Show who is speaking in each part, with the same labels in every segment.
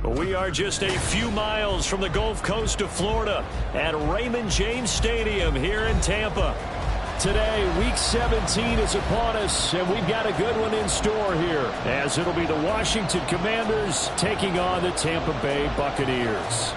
Speaker 1: We are just a few miles from the Gulf Coast of Florida at Raymond James Stadium here in Tampa. Today, Week 17 is upon us, and we've got a good one in store here, as it'll be the Washington Commanders taking on the Tampa Bay Buccaneers.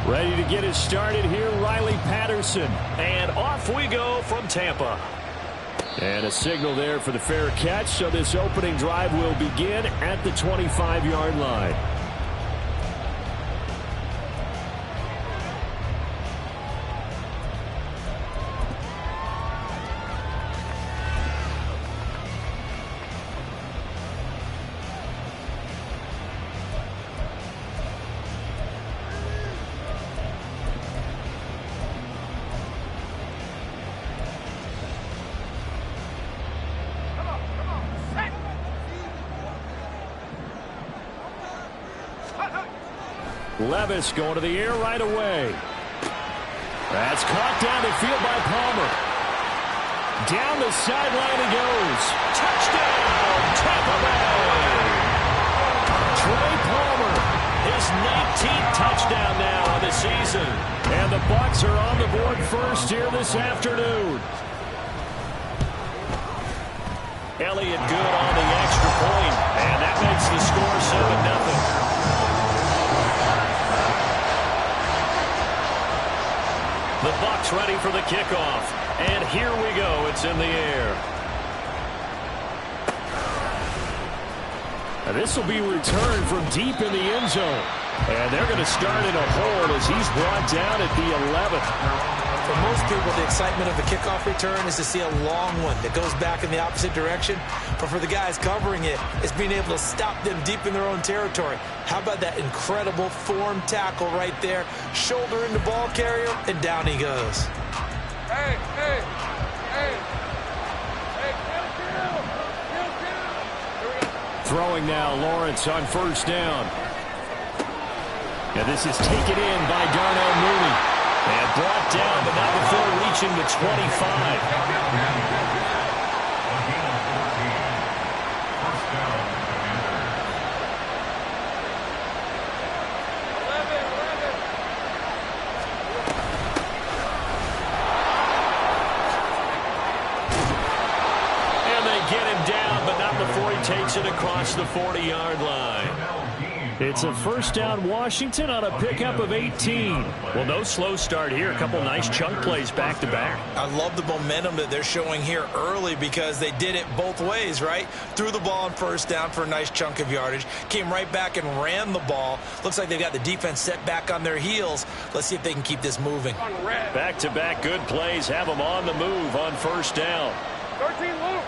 Speaker 1: Ready to get us started here, Riley Patterson. And off we go from Tampa. And a signal there for the fair catch, so this opening drive will begin at the 25-yard line. Levis going to the air right away. That's caught down the field by Palmer. Down the sideline he goes. Touchdown, Tampa Bay! Trey Palmer, his 19th touchdown now on the season. And the Bucs are on the board first here this afternoon. Elliott good on the extra point, and that makes the score 7-0. The Bucs ready for the kickoff. And here we go. It's in the air. And this will be returned from deep in the end zone. And they're going to start in a hold as he's brought down at the 11th.
Speaker 2: For most people, the excitement of the kickoff return is to see a long one that goes back in the opposite direction. But for the guys covering it, it's being able to stop them deep in their own territory. How about that incredible form tackle right there? Shoulder in the ball carrier, and down he goes.
Speaker 3: Hey.
Speaker 1: Throwing now, Lawrence on first down. And this is taken in by Darnell Mooney. And brought down, but not before reaching the 25. And they get him down, but not before he takes it across the 40-yard line. It's a first down, Washington, on a pickup of 18. Well, no slow start here. A couple nice chunk plays back-to-back.
Speaker 2: I love the momentum that they're showing here early because they did it both ways, right? Threw the ball on first down for a nice chunk of yardage. Came right back and ran the ball. Looks like they've got the defense set back on their heels. Let's see if they can keep this moving.
Speaker 1: Back-to-back good plays have them on the move on first down.
Speaker 3: 13 loops.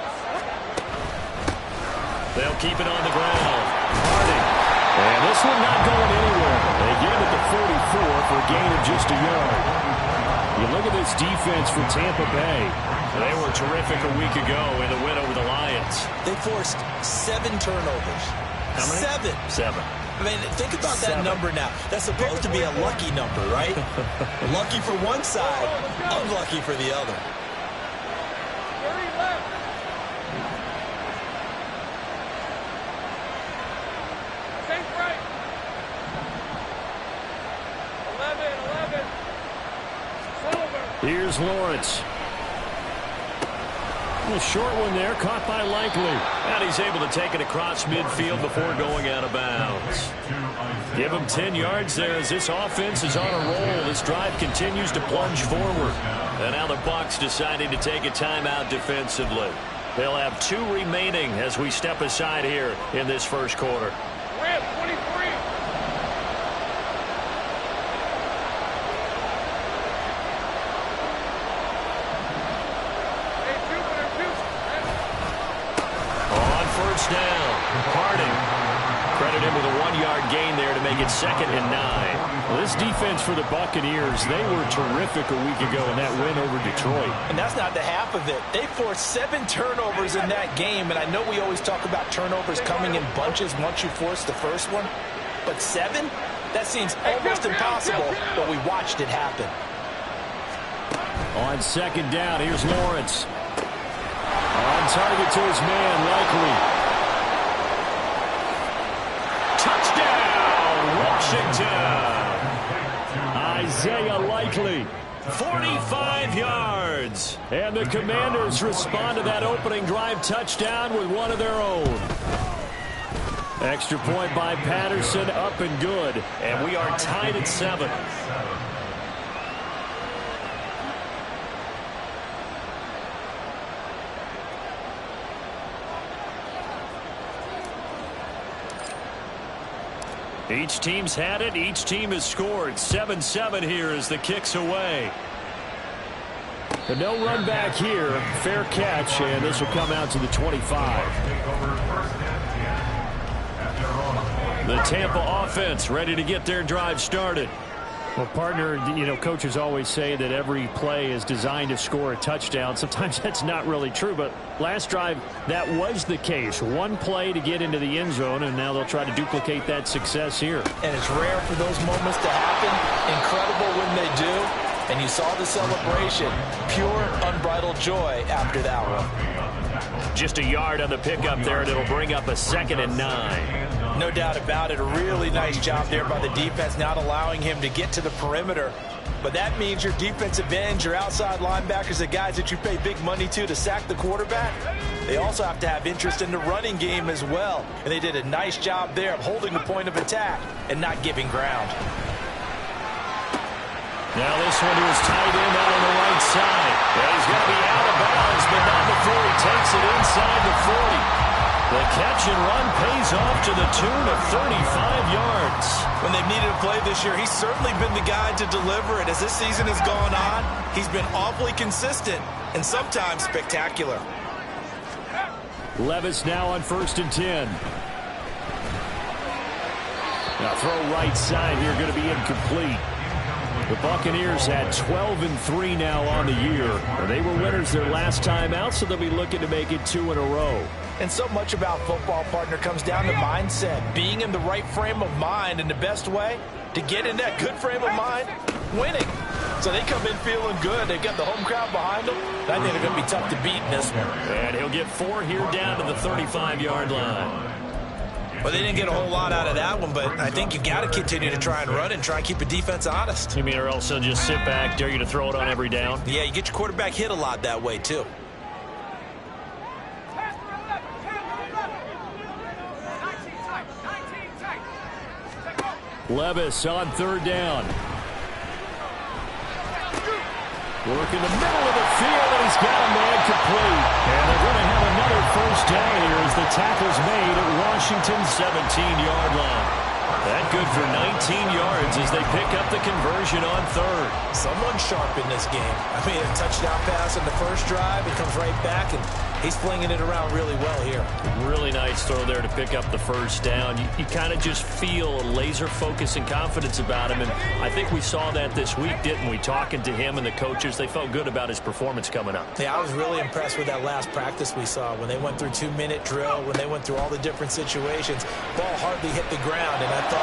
Speaker 1: They'll keep it on the ground. Harding. And this one not going anywhere. They get him at the 44 for a gain of just a yard. You look at this defense for Tampa Bay. They were terrific a week ago in the win over the Lions.
Speaker 2: They forced 7 turnovers.
Speaker 1: How many?
Speaker 2: 7. I mean, think about that number now. That's supposed to be a lucky number, right? Lucky for one side, unlucky for the other.
Speaker 3: 30 left. Safe right. 11. Silver.
Speaker 1: Here's Lawrence. A short one there, caught by Likely. And he's able to take it across midfield before going out of bounds. Give him 10 yards there as this offense is on a roll. This drive continues to plunge forward. And now the Bucs deciding to take a timeout defensively. They'll have 2 remaining as we step aside here in this first quarter.
Speaker 3: Ramp 23.
Speaker 1: Down. Harding. Credit him with a 1-yard gain there to make it 2nd and 9. Well, this defense for the Buccaneers, they were terrific a week ago in that win over Detroit.
Speaker 2: And that's not the half of it. They forced 7 turnovers in that game, and I know we always talk about turnovers coming in bunches once you force the first one, but 7? That seems almost impossible, but we watched it happen.
Speaker 1: On second down, here's Lawrence. On target to his man, Likely. Touchdown, Washington. Isaiah Likely, 45 yards. And the Commanders respond to that opening drive touchdown with one of their own. Extra point by Patterson, up and good. And we are tied at 7. Each team's had it. Each team has scored. 7-7 here as the kick's away. But no run back here. Fair catch, and this will come out to the 25. The Tampa offense ready to get their drive started. Well, partner, coaches always say that every play is designed to score a touchdown. Sometimes that's not really true, but last drive, that was the case. One play to get into the end zone, and now they'll try to duplicate that success here.
Speaker 2: And it's rare for those moments to happen. Incredible when they do. And you saw the celebration. Pure, unbridled joy after that one.
Speaker 1: Just a yard on the pickup there, and it'll bring up a 2nd and 9.
Speaker 2: No doubt about it. A really nice job there by the defense, not allowing him to get to the perimeter. But that means your defensive ends, your outside linebackers, the guys that you pay big money to sack the quarterback, they also have to have interest in the running game as well. And they did a nice job there of holding the point of attack and not giving ground.
Speaker 1: Now this one to his tight end out on the right side. And he's going to be out of bounds, but not before he takes it inside the 40. The catch and run pays off to the tune of 35 yards.
Speaker 2: When they've needed a play this year, he's certainly been the guy to deliver it. As this season has gone on, he's been awfully consistent and sometimes spectacular.
Speaker 1: Levis now on 1st and 10. Now throw right side here, going to be incomplete. The Buccaneers had 12-3 now on the year. They were winners their last time out, so they'll be looking to make it 2 in a row.
Speaker 2: And so much about football, partner, comes down to mindset. Being in the right frame of mind, and the best way to get in that good frame of mind, winning. So they come in feeling good. They've got the home crowd behind them. I think they're going to be tough to beat in this one.
Speaker 1: And he'll get 4 here down to the 35-yard line.
Speaker 2: Well, they didn't get a whole lot out of that one, but I think you got to continue to try and run and try and keep the defense honest.
Speaker 1: You mean, or else they'll just sit back, dare you to throw it on every down?
Speaker 2: Yeah, you get your quarterback hit a lot that way, too.
Speaker 1: Levis on 3rd down. Working the middle of the field, and he's got a man complete. And they're going to have another 1st down here as the tackle's made at Washington's 17-yard line. That good for 19 yards as they pick up the conversion on 3rd.
Speaker 2: Someone sharp in this game. I mean, a touchdown pass on the first drive. It comes right back, and he's flinging it around really well here.
Speaker 1: Really nice throw there to pick up the 1st down. You kind of just feel a laser focus and confidence about him, and I think we saw that this week, didn't we? Talking to him and the coaches, they felt good about his performance coming up.
Speaker 2: Yeah, I was really impressed with that last practice we saw when they went through 2-minute drill, when they went through all the different situations. Ball hardly hit the ground, and I thought,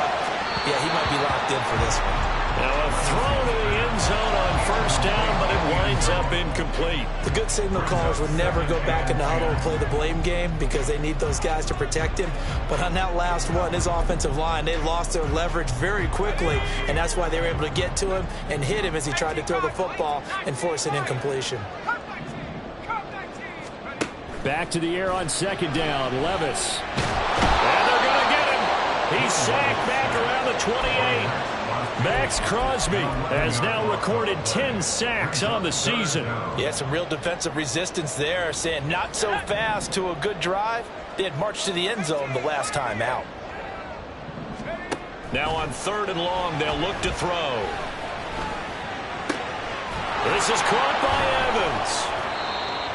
Speaker 2: yeah, he might be locked in for this one.
Speaker 1: Now a throw to the end zone on 1st down, but it winds up incomplete.
Speaker 2: The good signal callers would never go back in the huddle and play the blame game because they need those guys to protect him. But on that last one, his offensive line, they lost their leverage very quickly, and that's why they were able to get to him and hit him as he tried to throw the football and force an incompletion. Back to the air on 2nd down, Levis.
Speaker 1: And they're going to get him. He's sacked back around the 28. Max Crosby has now recorded 10 sacks on the season.
Speaker 2: Yeah, some real defensive resistance there, saying not so fast to a good drive. They had marched to the end zone the last time out.
Speaker 1: Now on 3rd and long, they'll look to throw. This is caught by Evans.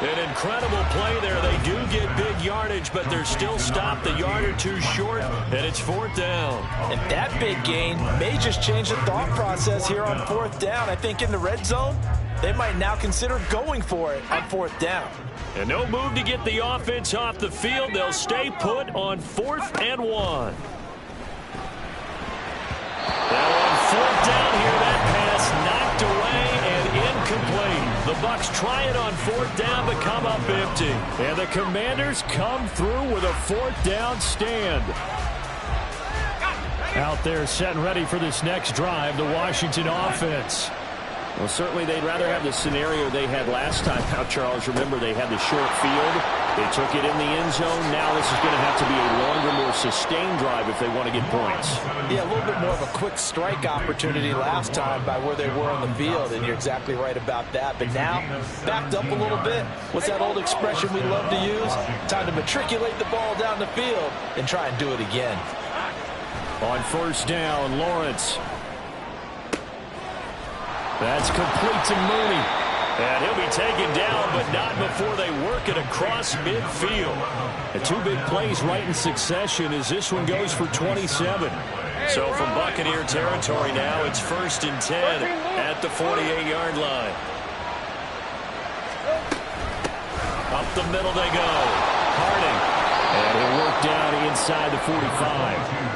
Speaker 1: An incredible play there. They do get big yardage, but they're still stopped a yard or two short, and it's 4th down.
Speaker 2: And that big gain may just change the thought process here on 4th down. I think in the red zone, they might now consider going for it on 4th down.
Speaker 1: And no move to get the offense off the field. They'll stay put on 4th and 1. Now on 4th down here, that pass knocked away and incomplete. The Bucs try it on 4th down but come up empty. And the Commanders come through with a 4th down stand. Out there set and ready for this next drive, the Washington offense.
Speaker 4: Well, certainly they'd rather have the scenario they had last time out, Charles. Remember, they had the short field. They took it in the end zone. Now this is going to have to be a longer, more sustained drive if they want to get points.
Speaker 2: Yeah, a little bit more of a quick strike opportunity last time by where they were on the field, and you're exactly right about that. But now, backed up a little bit. What's that old expression we love to use? Time to matriculate the ball down the field and try and do it again.
Speaker 1: On 1st down, Lawrence. That's complete to Mooney. And he'll be taken down, but not before they work it across midfield. The 2 big plays right in succession as this one goes for 27. So from Buccaneer territory now, it's 1st and 10 at the 48-yard line. Up the middle they go. Harding. And he'll work down inside the 45.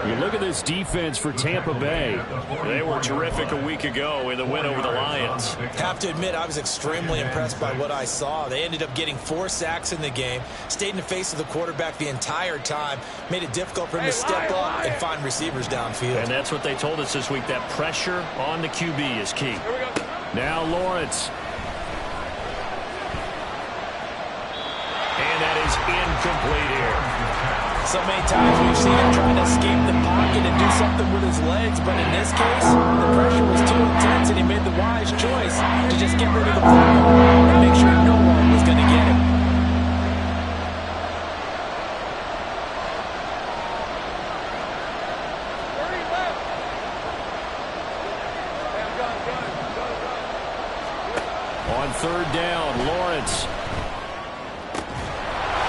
Speaker 1: You look at this defense for Tampa Bay. They were terrific a week ago in the win over the Lions.
Speaker 2: Have to admit, I was extremely impressed by what I saw. They ended up getting 4 sacks in the game, stayed in the face of the quarterback the entire time, made it difficult for him to step up and find receivers downfield.
Speaker 1: And that's what they told us this week, that pressure on the QB is key. Now Lawrence. And that is incomplete here.
Speaker 2: So many times we've seen him trying to escape the pocket and do something with his legs, but in this case, the pressure was too intense and he made the wise choice to just get rid of the ball and make sure no one was going to get him.
Speaker 1: On 3rd down, Lawrence.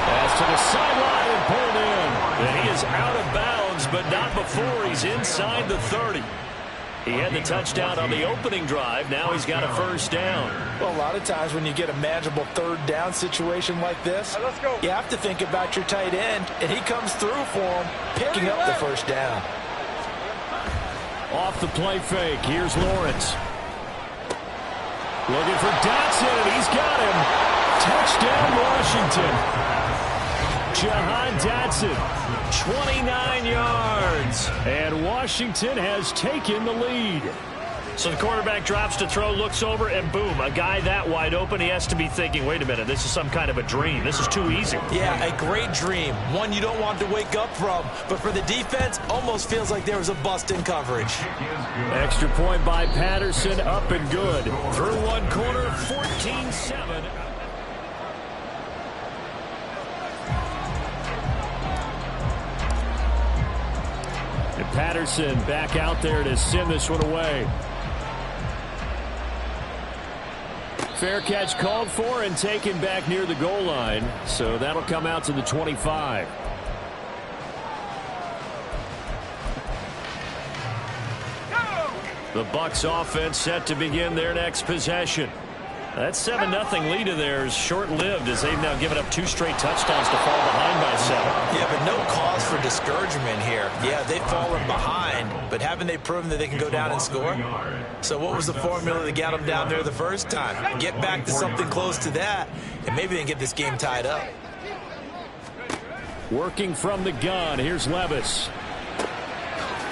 Speaker 1: Pass to the sideline and pulled in. And he is out of bounds, but not before he's inside the 30. He had the touchdown on the opening drive. Now he's got a 1st down.
Speaker 2: Well, a lot of times when you get a manageable 3rd down situation like this, you have to think about your tight end, and he comes through for him, picking up the 1st down.
Speaker 1: Off the play fake, here's Lawrence. Looking for Dotson, and he's got him. Touchdown, Washington. Jahan Dotson, 29 yards. And Washington has taken the lead. So the quarterback drops to throw, looks over, and boom, a guy that wide open, he has to be thinking, wait a minute, this is some kind of a dream. This is too easy.
Speaker 2: Yeah, a great dream. One you don't want to wake up from. But for the defense, almost feels like there was a bust in coverage.
Speaker 1: Extra point by Patterson, up and good. Through one quarter, 14-7. And Patterson back out there to send this one away. Fair catch called for and taken back near the goal line. So that'll come out to the 25. The Bucs offense set to begin their next possession. That 7-0 lead of theirs short-lived as they've now given up 2 straight touchdowns to fall behind by 7.
Speaker 2: Yeah, but no cause for discouragement here. Yeah, they've fallen behind, but haven't they proven that they can go down and score? So what was the formula that got them down there the first time? Get back to something close to that, and maybe they can get this game tied up.
Speaker 1: Working from the gun, here's Levis.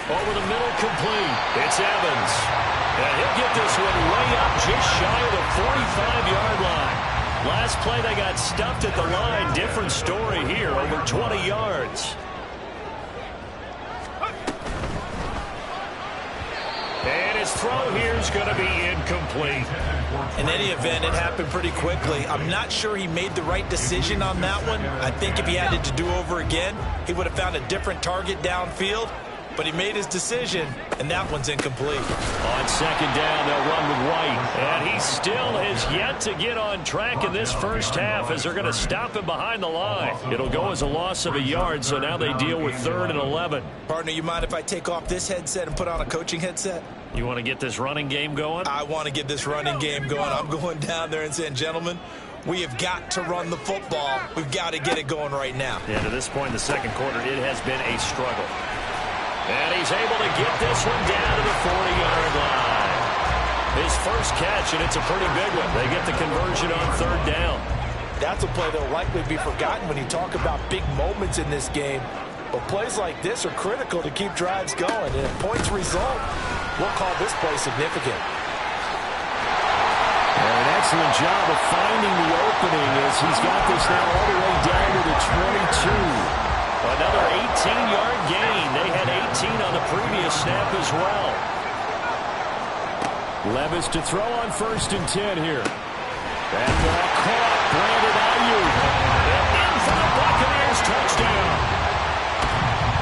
Speaker 1: Over the middle, complete. It's Evans. And he'll get this one way up just shy of the 45-yard line. Last play, they got stuffed at the line. Different story here, over 20 yards. And his throw here is going to be incomplete.
Speaker 2: In any event, it happened pretty quickly. I'm not sure he made the right decision on that one. I think if he had it to do over again, he would have found a different target downfield. But he made his decision, and that one's incomplete.
Speaker 1: On 2nd down, they'll run with White. And he still is yet to get on track in this first half as they're going to stop him behind the line. It'll go as a loss of a yard, so now they deal with 3rd and 11.
Speaker 2: Partner, you mind if I take off this headset and put on a coaching headset?
Speaker 1: You want to get this running game going?
Speaker 2: I want to get this running game going. I'm going down there and saying, gentlemen, we have got to run the football. We've got to get it going right now.
Speaker 1: Yeah, to this point in the second quarter, it has been a struggle. And he's able to get this one down to the 40-yard line.
Speaker 4: His first catch, and it's a pretty big one. They get the conversion on third down.
Speaker 2: That's a play that will likely be forgotten when you talk about big moments in this game. But plays like this are critical to keep drives going. And if points result, we'll call this play significant.
Speaker 1: And an excellent job of finding the opening as he's got this now all the way down to the 22.
Speaker 4: Another 18-yard gain. They had 18 on the previous snap as well.
Speaker 1: Levis to throw on 1st and 10 here. That ball caught. Brandon Ayuk.
Speaker 4: In for the Buccaneers touchdown.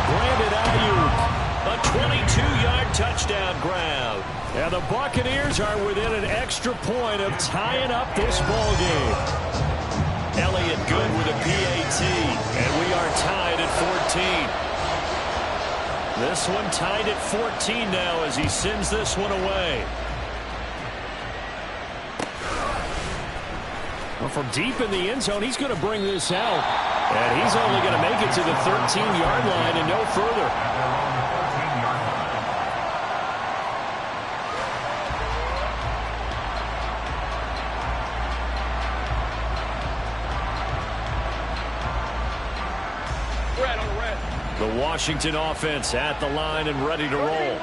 Speaker 1: Brandon Ayuk.
Speaker 4: A 22-yard touchdown grab.
Speaker 1: And the Buccaneers are within an extra point of tying up this ball game.
Speaker 4: Elliott Good with a PAT. And we are tied at 14. This one tied at 14 now as he sends this one away.
Speaker 1: Well, from deep in the end zone, he's going to bring this out. And he's only going to make it to the 13-yard line and no further. The Washington offense at the line and ready to roll.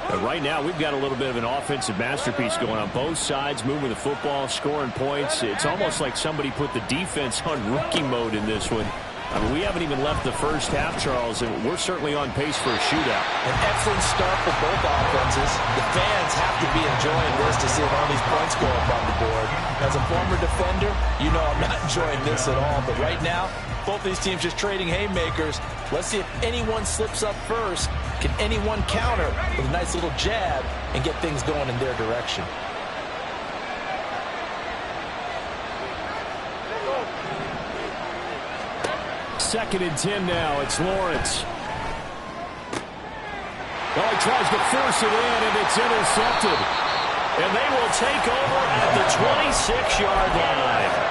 Speaker 1: But right now, we've got a little bit of an offensive masterpiece going on both sides, moving the football, scoring points. It's almost like somebody put the defense on rookie mode in this one. I mean, we haven't even left the first half, Charles, and we're certainly on pace for a shootout.
Speaker 2: An excellent start for both offenses. The fans have to be enjoying this to see all these points go up on the board. As a former defender, you know I'm not enjoying this at all. But right now, both these teams just trading haymakers. Let's see if anyone slips up first. Can anyone counter with a nice little jab and get things going in their direction?
Speaker 1: Second and 10 now. It's Lawrence. Well, he tries to force it in, and it's intercepted.
Speaker 4: And they will take over at the 26-yard line.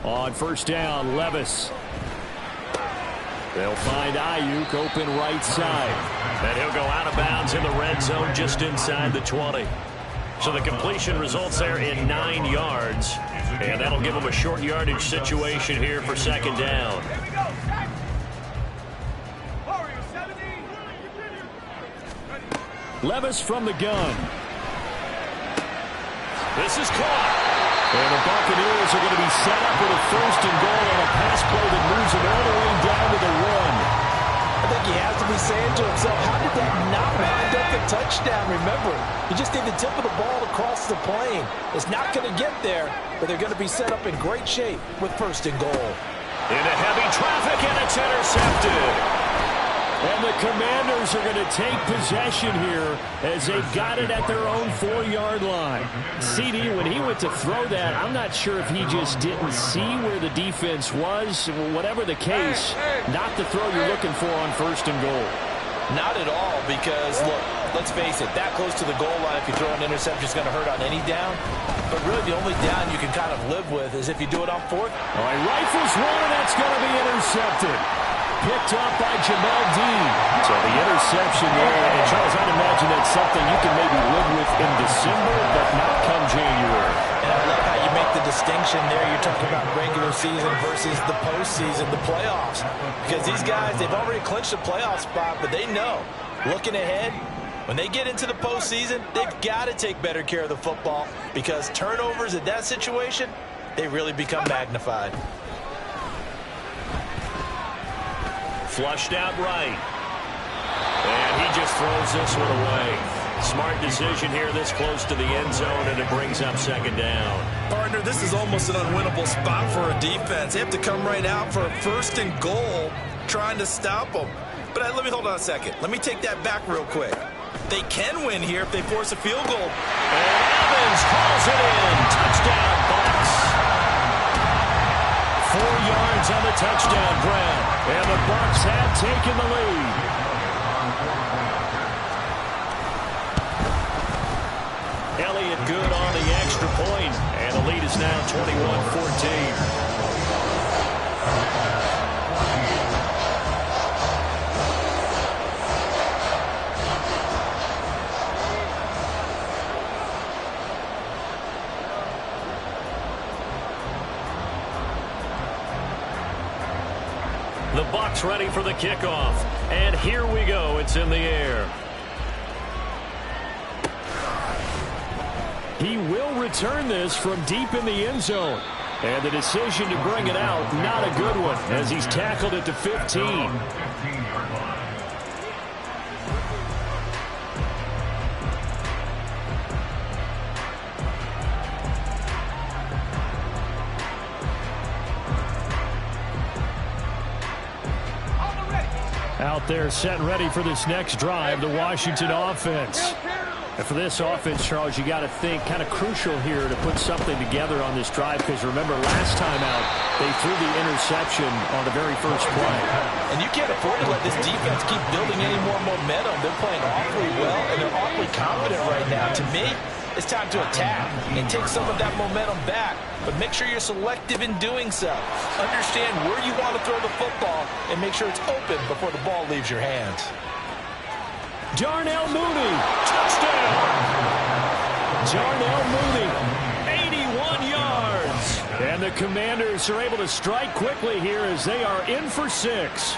Speaker 1: On first down, Levis. They'll find Ayuk open right side.
Speaker 4: And he'll go out of bounds in the red zone just inside the 20. So the completion results there in 9 yards. And that'll give them a short yardage situation here for second down.
Speaker 1: Levis from the gun.
Speaker 4: This is caught.
Speaker 1: And the Buccaneers are going to be set up with a 1st and goal on a pass play that moves them all the way down to the 1.
Speaker 2: I think he has to be saying to himself, how did that not wind up a touchdown? Remember, you just need the tip of the ball to cross the plane. It's not going to get there, but they're going to be set up in great shape with 1st and goal.
Speaker 4: Into heavy traffic, and it's intercepted.
Speaker 1: And the Commanders are going to take possession here as they've got it at their own 4-yard line. CD, when he went to throw that, I'm not sure if he just didn't see where the defense was. Whatever the case, not the throw you're looking for on 1st and goal.
Speaker 2: Not at all, because, look, let's face it, that close to the goal line, if you throw an interception, is going to hurt on any down. But really, the only down you can kind of live with is if you do it on 4th.
Speaker 1: All right, rifles one, and that's going to be intercepted. Picked up by Jamel Dean. So the interception there, and Charles, I'd imagine that's something you can maybe live with in December, but not come January.
Speaker 2: And I love how you make the distinction there. You're talking about regular season versus the postseason, the playoffs. Because these guys, they've already clinched a playoff spot, but they know, looking ahead, when they get into the postseason, they've got to take better care of the football because turnovers in that situation, they really become magnified.
Speaker 4: Flushed out right. And he just throws this one away. Smart decision here this close to the end zone, and it brings up second down.
Speaker 2: Partner, this is almost an unwinnable spot for a defense. They have to come right out for a 1st and goal trying to stop them. But let me hold on a second. Let me take that back real quick. They can win here if they force a field goal.
Speaker 4: And Evans calls it in. Touchdown, Bucs. 4 yards on the touchdown grab.
Speaker 1: And the Bucs have taken the lead.
Speaker 4: Elliott Good on the extra
Speaker 1: extra point, and the lead is now 21-14. The Bucs ready for the kickoff. And here we go. It's in the air. He will return this from deep in the end zone. And the decision to bring it out, not a good one, as he's tackled it to 15. Out there set and ready for this next drive, the Washington offense. And for this offense, Charles, you got to think kind of crucial here to put something together on this drive, because remember last time out they threw the interception on the very first play.
Speaker 2: And you can't afford to let this defense keep building any more momentum. They're playing awfully well and they're awfully confident right now. To me, it's time to attack and take some of that momentum back, but make sure you're selective in doing so. Understand where you want to throw the football and make sure it's open before the ball leaves your hands.
Speaker 1: Darnell Mooney, touchdown! Darnell Mooney, 81 yards. And the Commanders are able to strike quickly here as they are in for 6.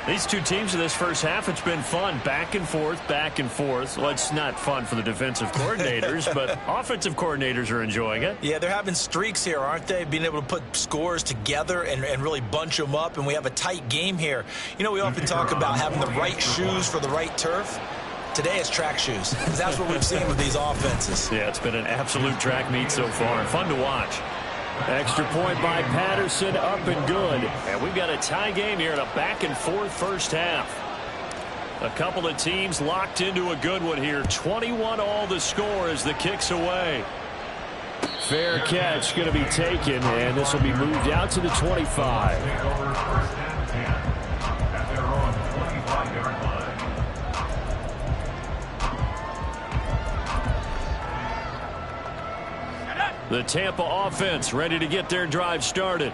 Speaker 1: These two teams in this first half, it's been fun. Back and forth, back and forth. Well, it's not fun for the defensive coordinators, but offensive coordinators are enjoying it.
Speaker 2: Yeah, they're having streaks here, aren't they? Being able to put scores together and really bunch them up, and we have a tight game here. You know, we often talk about having the right shoes for the right turf. Today it's track shoes, because that's what we've seen with these offenses.
Speaker 1: Yeah, it's been an absolute track meet so far. Fun to watch. Extra point by Patterson, up and good. And we've got a tie game here in a back-and-forth first half. A couple of teams locked into a good one here. 21 all the score as the kick's away. Fair catch going to be taken, and this will be moved out to the 25. The Tampa offense ready to get their drive started.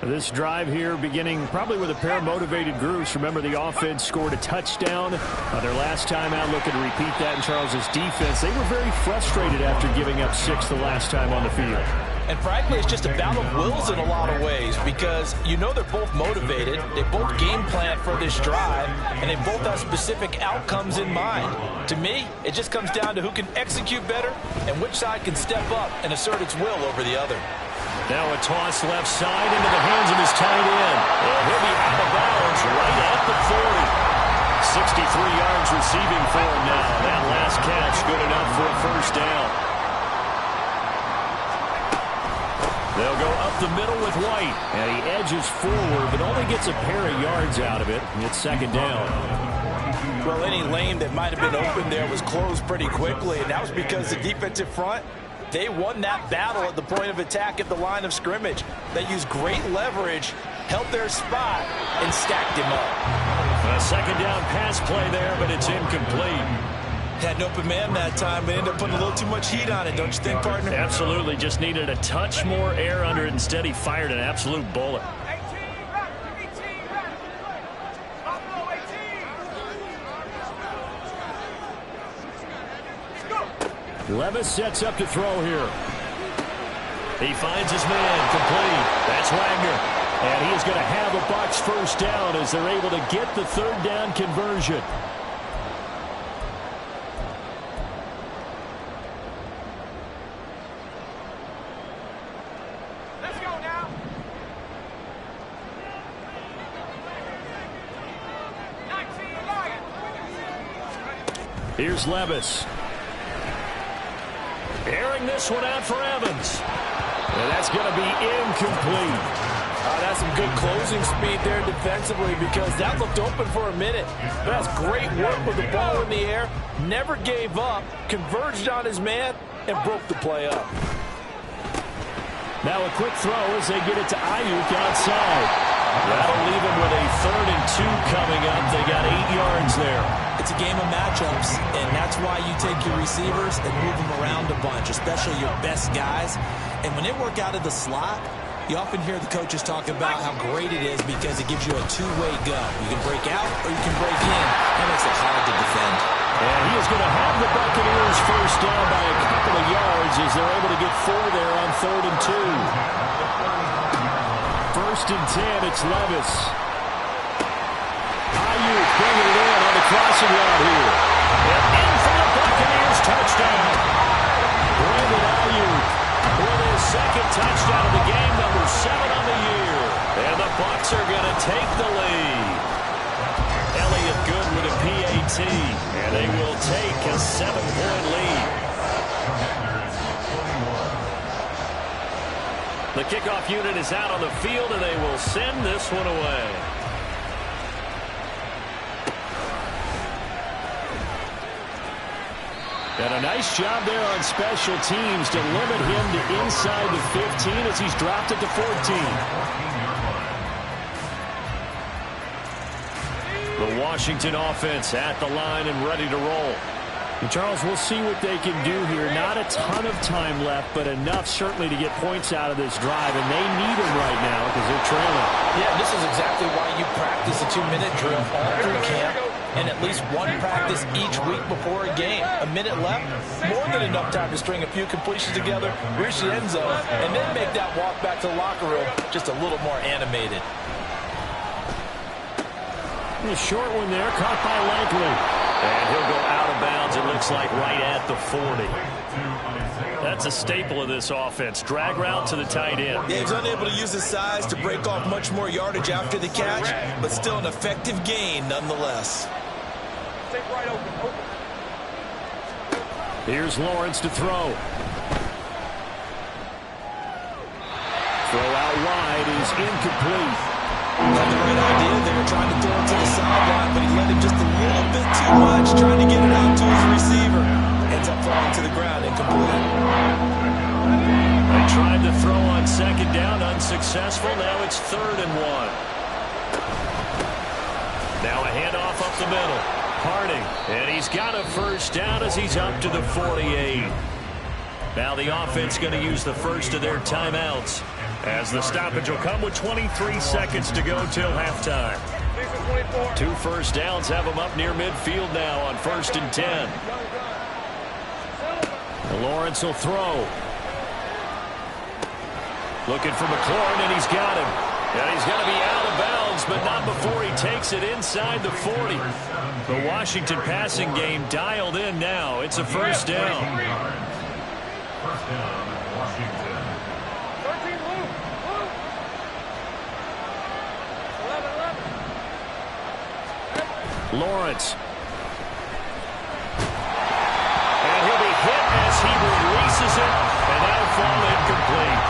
Speaker 1: This drive here beginning probably with a pair of motivated groups. Remember, the offense scored a touchdown their last time out. Looking to repeat that in Charles's defense. They were very frustrated after giving up 6 the last time on the field.
Speaker 2: And frankly, it's just a battle of wills in a lot of ways, because you know they're both motivated, they both game plan for this drive, and they both have specific outcomes in mind. To me, it just comes down to who can execute better and which side can step up and assert its will over the other.
Speaker 1: Now a toss left side into the hands of his tight end. And he'll be out of bounds right at the 40. 63 yards receiving for him now. That last catch good enough for a first down. They'll go up the middle with White. And he edges forward, but only gets a pair of yards out of it. It's second down.
Speaker 2: Well, any lane that might have been open there was closed pretty quickly, and that was because the defensive front, they won that battle at the point of attack at the line of scrimmage. They used great leverage, held their spot, and stacked him up.
Speaker 1: A second down pass play there, but it's incomplete.
Speaker 2: Had an open man that time, but ended up putting a little too much heat on it, don't you think, partner?
Speaker 1: Absolutely. Just needed a touch more air under it. Instead, he fired an absolute bullet.
Speaker 3: 18,
Speaker 1: Levis sets up to throw here. He finds his man complete. That's Wagner. And he is going to have a Bucs first down as they're able to get the third down conversion.
Speaker 3: let's go now.
Speaker 1: Here's Levis. Airing this one out for Evans. And that's going to be incomplete.
Speaker 2: That's some good closing speed there defensively, because that looked open for a minute. But that's great work with the ball in the air. Never gave up, converged on his man, and broke the play up.
Speaker 1: Now a quick throw as they get it to Ayuk outside. That'll leave him with a 3rd and 2 coming up. They got 8 yards there.
Speaker 2: It's a game of matchups, and that's why you take your receivers and move them around a bunch, especially your best guys. And when they work out of the slot, you often hear the coaches talk about how great it is because it gives you a two-way go. You can break out or you can break in. That makes it hard to defend.
Speaker 4: And he is going to have the Buccaneers first down by a couple of yards as they're able to get 4 there on 3rd and 2. 1st and 10, it's Levis. Ayuk bringing it in on the crossing route here. And in for the Buccaneers touchdown. Brandon Ayuk with his 2nd touchdown of the game, number 7 on the year. And the Bucs are going to take the lead. Elliott Good with a PAT, and they will take a 7-point lead. The kickoff unit is out on the field, and they will send this one away. And a nice job there on special teams to limit him to inside the 15 as he's dropped it to 14. The Washington offense at the line and ready to roll. And Charles, we'll see what they can do here. Not a ton of time left, but enough certainly to get points out of this drive, and they need them right now because they're trailing.
Speaker 2: Yeah, this is exactly why you practice a 2-minute drill all through camp and at least one practice each week before a game. A minute left, more than enough time to string a few completions together, reach the end zone, and then make that walk back to the locker room just a little more animated.
Speaker 4: A short one there, caught by Likely. And he'll go out of bounds, it looks like, right at the 40. That's a staple of this offense. Drag route to the tight end.
Speaker 2: Yeah, he's unable to use his size to break off much more yardage after the catch, but still an effective gain nonetheless.
Speaker 3: Stay right open.
Speaker 4: Here's Lawrence to throw. Throw out wide is incomplete.
Speaker 2: Got the right idea there, trying to throw it to the sideline, but he let him just a little bit too much, trying to get it out to his receiver. Ends up falling to the ground, incomplete.
Speaker 4: They tried to throw on 2nd down, unsuccessful. Now it's 3rd and 1. Now a handoff up the middle. Harding, and he's got a first down as he's up to the 48. Now the offense going to use the first of their timeouts, as the stoppage will come with 23 seconds to go till halftime. 2 first downs have them up near midfield now on 1st and 10. Lawrence will throw. Looking for McLaurin, and he's got him. And he's going to be out of bounds, but not before he takes it inside the 40. The Washington passing game dialed in now. It's a first down.
Speaker 3: First down, Washington. 13, Luke. 11.
Speaker 4: Lawrence. And he'll be hit as he releases it, and that'll fall incomplete.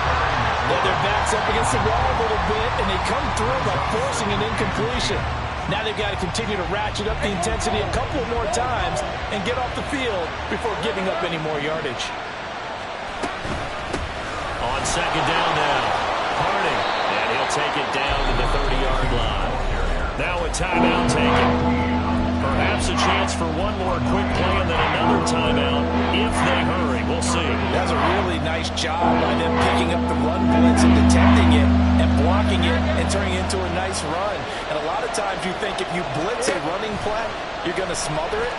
Speaker 2: Yeah, their back's up against the wall a little bit, and they come through by forcing an incompletion. Now they've got to continue to ratchet up the intensity a couple more times and get off the field before giving up any more yardage.
Speaker 4: On 2nd down now, Harding, and he'll take it down to the 30-yard line. Now a timeout taken. Perhaps a chance for one more quick play and then another timeout if they hurry. We'll see.
Speaker 2: That's a really nice job by them picking up the run blitz and detecting it and blocking it and turning it into a nice run. And a lot of times you think if you blitz a running play, you're going to smother it.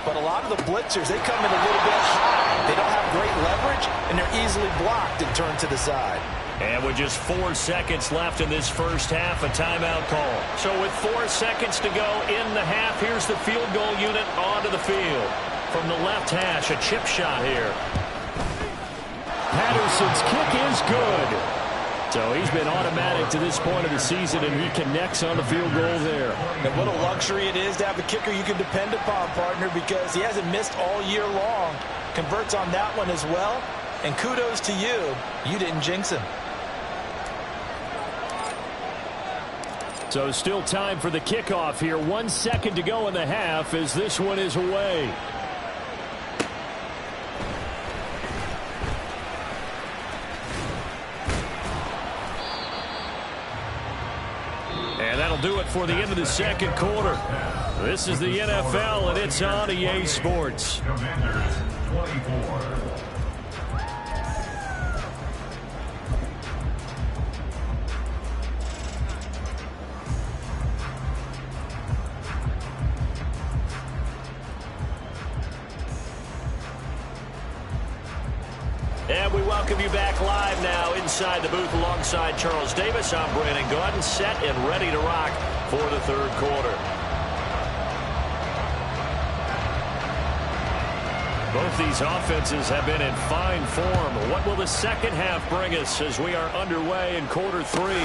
Speaker 2: But a lot of the blitzers, they come in a little bit high. They don't have great leverage, and they're easily blocked and turned to the side.
Speaker 4: And with just 4 seconds left in this first half, a timeout call. So with 4 seconds to go in the half, here's the field goal unit onto the field. From the left hash, a chip shot here. Patterson's kick is good. So he's been automatic to this point of the season, and he connects on the field goal there.
Speaker 2: And what a luxury it is to have a kicker you can depend upon, partner, because he hasn't missed all year long. Converts on that one as well. And kudos to you. You didn't jinx him.
Speaker 4: So still time for the kickoff here. 1 second to go in the half as this one is away.
Speaker 1: And that'll do it for the end of the second quarter. This is the NFL, and it's on EA Sports.
Speaker 3: Commanders 24.
Speaker 4: And we welcome you back live now inside the booth alongside Charles Davis. I'm Brandon Gaudin, set and ready to rock for the third quarter.
Speaker 1: Both these offenses have been in fine form. What will the second half bring us as we are underway in quarter three?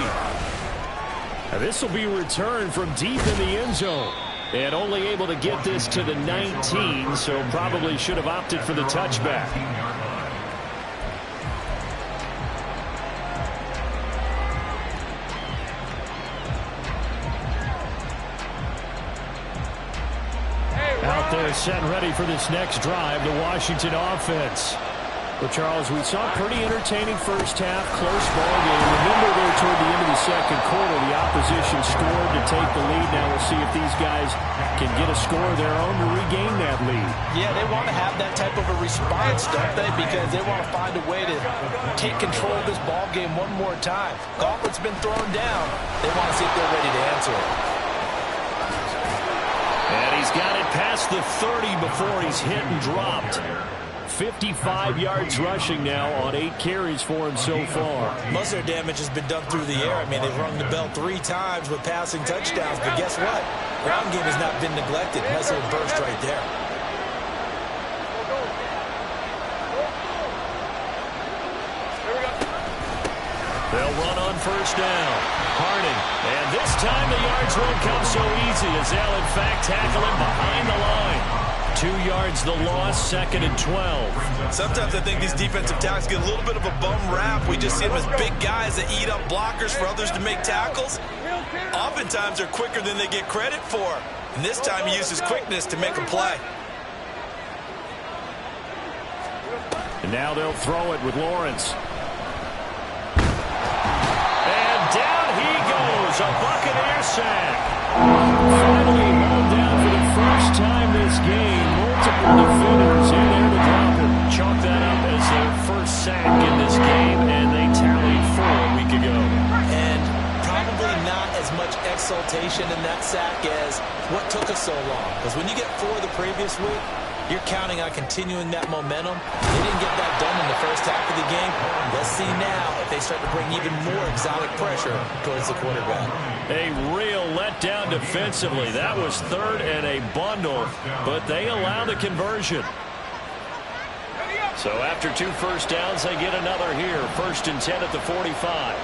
Speaker 1: Now, this will be returned from deep in the end zone. And only able to get this to the 19, so probably should have opted for the touchback. Out there set and ready for this next drive, the Washington offense. Well, Charles, we saw a pretty entertaining first half, close ball game. Remember there toward the end of the second quarter, the opposition scored to take the lead. Now we'll see if these guys can get a score of their own to regain that lead.
Speaker 2: Yeah, they want to have that type of a response, don't they? Because they want to find a way to take control of this ball game one more time. Gauntlet's been thrown down. They want to see if they're ready to answer it.
Speaker 1: And he's got it past the 30 before he's hit and dropped. 55 yards rushing now on 8 carries for him so far.
Speaker 2: Most of their damage has been done through the air. I mean, they've rung the bell 3 times with passing touchdowns, but guess what? Ground game has not been neglected. Nice little burst right there.
Speaker 1: They'll run on first down. Harding. And this time the yards won't come so easy as they'll in fact tackle him behind the line. 2 yards the loss, second and 12.
Speaker 2: Sometimes I think these defensive tackles get a little bit of a bum rap. We just see them as big guys that eat up blockers for others to make tackles. Oftentimes they're quicker than they get credit for. And this time he uses quickness to make a play.
Speaker 1: And now they'll throw it with Lawrence. And down he goes, a Buccaneer sack. Finally hauled down for the first time this game. Multiple defenders in there to drop him. Chalk that up as their first sack in this game, and they tallied 4 a week ago.
Speaker 2: And probably not as much exultation in that sack as what took us so long. Because when you get 4 the previous week, you're counting on continuing that momentum. They didn't get that done in the first half of the game. Let's see now if they start to bring even more exotic pressure towards the quarterback.
Speaker 1: A real letdown defensively. That was third and a bundle, but they allow the conversion. So after 2 first downs, they get another here. 1st and 10 at the 45.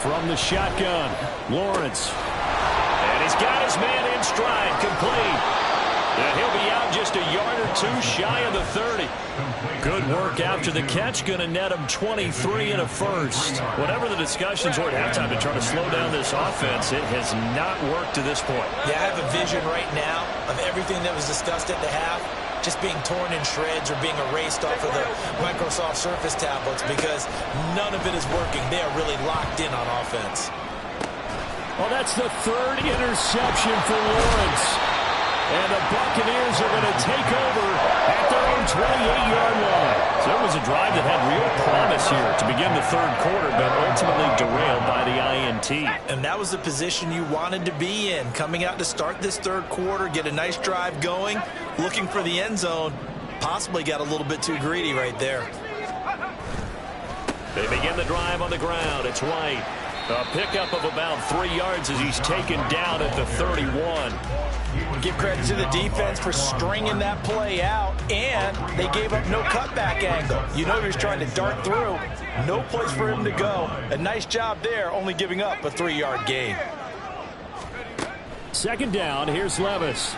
Speaker 1: From the shotgun, Lawrence. And he's got his man in stride, complete. And he'll be out just a yard or 2 shy of the 30. Good work after the catch. Going to net him 23 and a first. Whatever the discussions were at halftime to try to slow down this offense, it has not worked to this point.
Speaker 2: Yeah, I have a vision right now of everything that was discussed at the half just being torn in shreds or being erased off of the Microsoft Surface tablets because none of it is working. They are really locked in on offense.
Speaker 1: Well, that's the 3rd interception for Lawrence. And the Buccaneers are going to take over at their own 28-yard line. So it was a drive that had real promise here to begin the third quarter, but ultimately derailed by the INT.
Speaker 2: And that was the position you wanted to be in. Coming out to start this third quarter, get a nice drive going, looking for the end zone. Possibly got a little bit too greedy right there.
Speaker 1: They begin the drive on the ground. It's White. A pickup of about 3 yards as he's taken down at the 31.
Speaker 2: Give credit to the defense for stringing that play out, and they gave up no cutback angle. You know he was trying to dart through. No place for him to go. A nice job there, only giving up a 3-yard gain.
Speaker 1: 2nd down, here's Levis.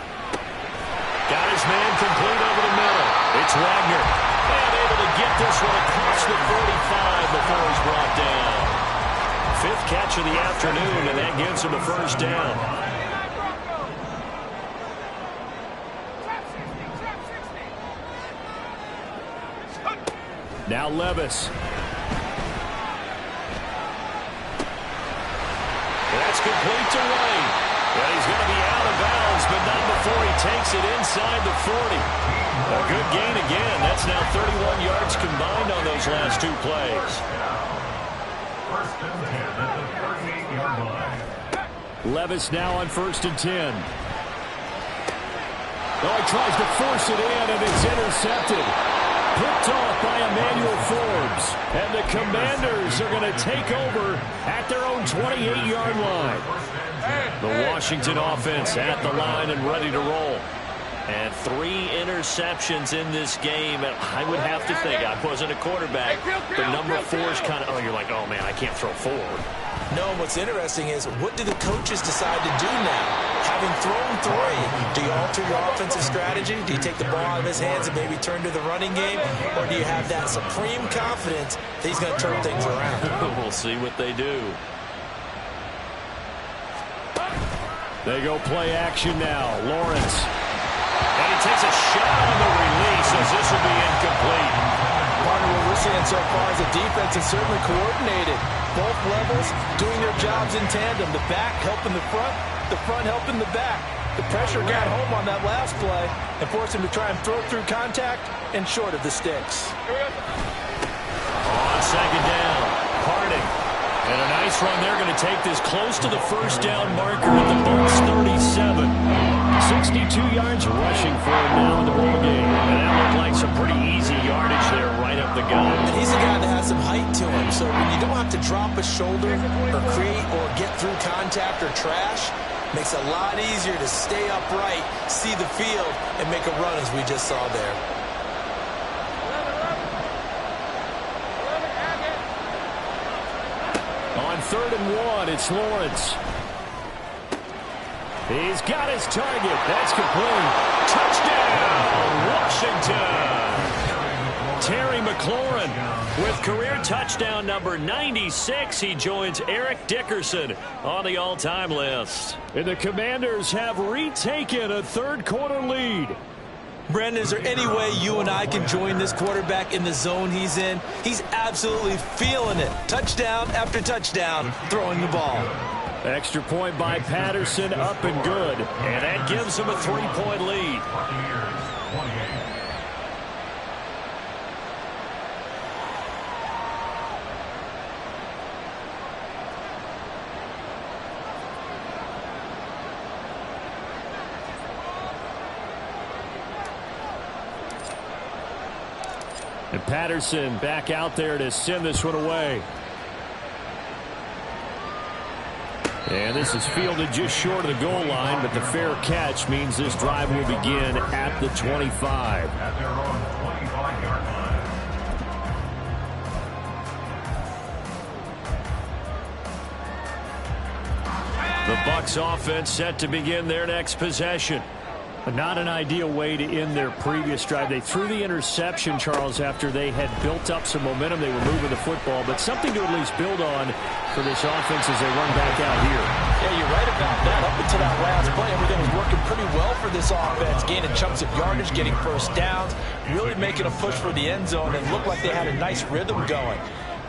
Speaker 1: Got his man complete over the middle. It's Wagner. And able to get this one across the 45 before he's brought down. 5th catch of the afternoon, and that gives him a first down. Now Levis.
Speaker 4: That's complete to Wayne. And he's going to be out of bounds, but not before he takes it inside the 40. A good gain again. That's now 31 yards combined on those last two plays.
Speaker 3: First and 10 at the 38-yard line.
Speaker 1: Levis now on 1st and 10. Oh, he tries to force it in, and it's intercepted. Picked off by Emmanuel Forbes. And the Commanders are going to take over at their own 28-yard line. The Washington offense at the line and ready to roll. And 3 interceptions in this game. And I would have to think, I wasn't a quarterback, but number 4 is kind of, you're like, oh, man, I can't throw 4.
Speaker 2: No, what's interesting is, what do the coaches decide to do now? Having thrown 3, do you alter your offensive strategy? Do you take the ball out of his hands and maybe turn to the running game? Or do you have that supreme confidence that he's going to turn things around?
Speaker 4: We'll see what they do.
Speaker 1: They go play action now. Lawrence.
Speaker 4: And he takes a shot on the release as this will be incomplete.
Speaker 2: Partner, what we're seeing so far is the defense is certainly coordinated. Both levels doing their jobs in tandem. The back helping the front helping the back. The pressure got home on that last play and forced him to try and throw through contact and short of the sticks.
Speaker 4: On 2nd down, Harding. And a nice run there, going to take this close to the 1st down marker at the Bucs 37.
Speaker 1: 62 yards rushing for him now in the ball game.
Speaker 4: And that looked like some pretty easy yardage there right up the gut.
Speaker 2: And he's a guy that has some height to him, so when you don't have to drop a shoulder or create or get through contact or trash, makes it a lot easier to stay upright, see the field, and make a run as we just saw there.
Speaker 1: On 3rd and 1, it's Lawrence. He's got his target. That's complete.
Speaker 4: Touchdown, Washington! Terry McLaurin with career touchdown number 96. He joins Eric Dickerson on the all-time list.
Speaker 1: And the Commanders have retaken a 3rd quarter lead.
Speaker 2: Brandon, is there any way you and I can join this quarterback in the zone he's in? He's absolutely feeling it. Touchdown after touchdown, throwing the ball.
Speaker 1: Extra point by Patterson, up and good.
Speaker 4: And that gives him a 3-point lead.
Speaker 1: And Patterson back out there to send this one away. And this is fielded just short of the goal line, but the fair catch means this drive will begin at the 25.
Speaker 3: At their own 25-yard line.
Speaker 4: The Bucs offense set to begin their next possession.
Speaker 1: Not an ideal way to end their previous drive. They threw the interception, Charles, after they had built up some momentum. They were moving the football, but something to at least build on for this offense as they run back out here.
Speaker 2: Yeah, you're right about that. Up until that last play, everything was working pretty well for this offense, gaining chunks of yardage, getting 1st downs, really making a push for the end zone, and looked like they had a nice rhythm going.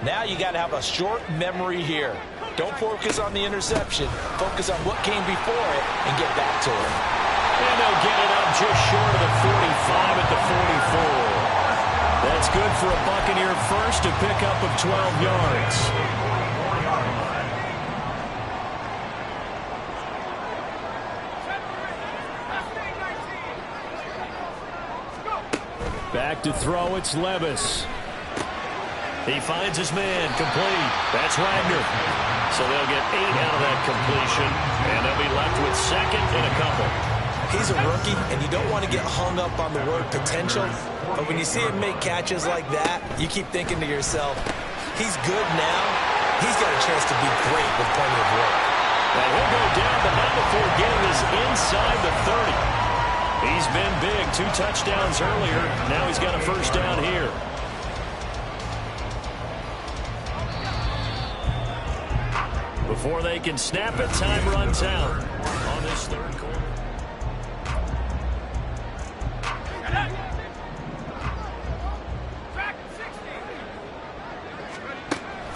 Speaker 2: Now you got to have a short memory here. Don't focus on the interception. Focus on what came before it and get back to it.
Speaker 4: And they'll get it up just short of the 45 at the 44. That's good for a Buccaneer first to pick up of 12 yards.
Speaker 1: Back to throw, it's Levis.
Speaker 4: He finds his man, complete. That's Wagner. So they'll get 8 out of that completion, and they'll be left with 2nd and a couple.
Speaker 2: He's a rookie, and you don't want to get hung up on the word potential. But when you see him make catches like that, you keep thinking to yourself, he's good now. He's got a chance to be great with plenty of work.
Speaker 4: And he'll go down, but not before getting this inside the 30. He's been big. 2 touchdowns earlier. Now he's got a 1st down here. Before they can snap it, time runs out on this 3rd quarter.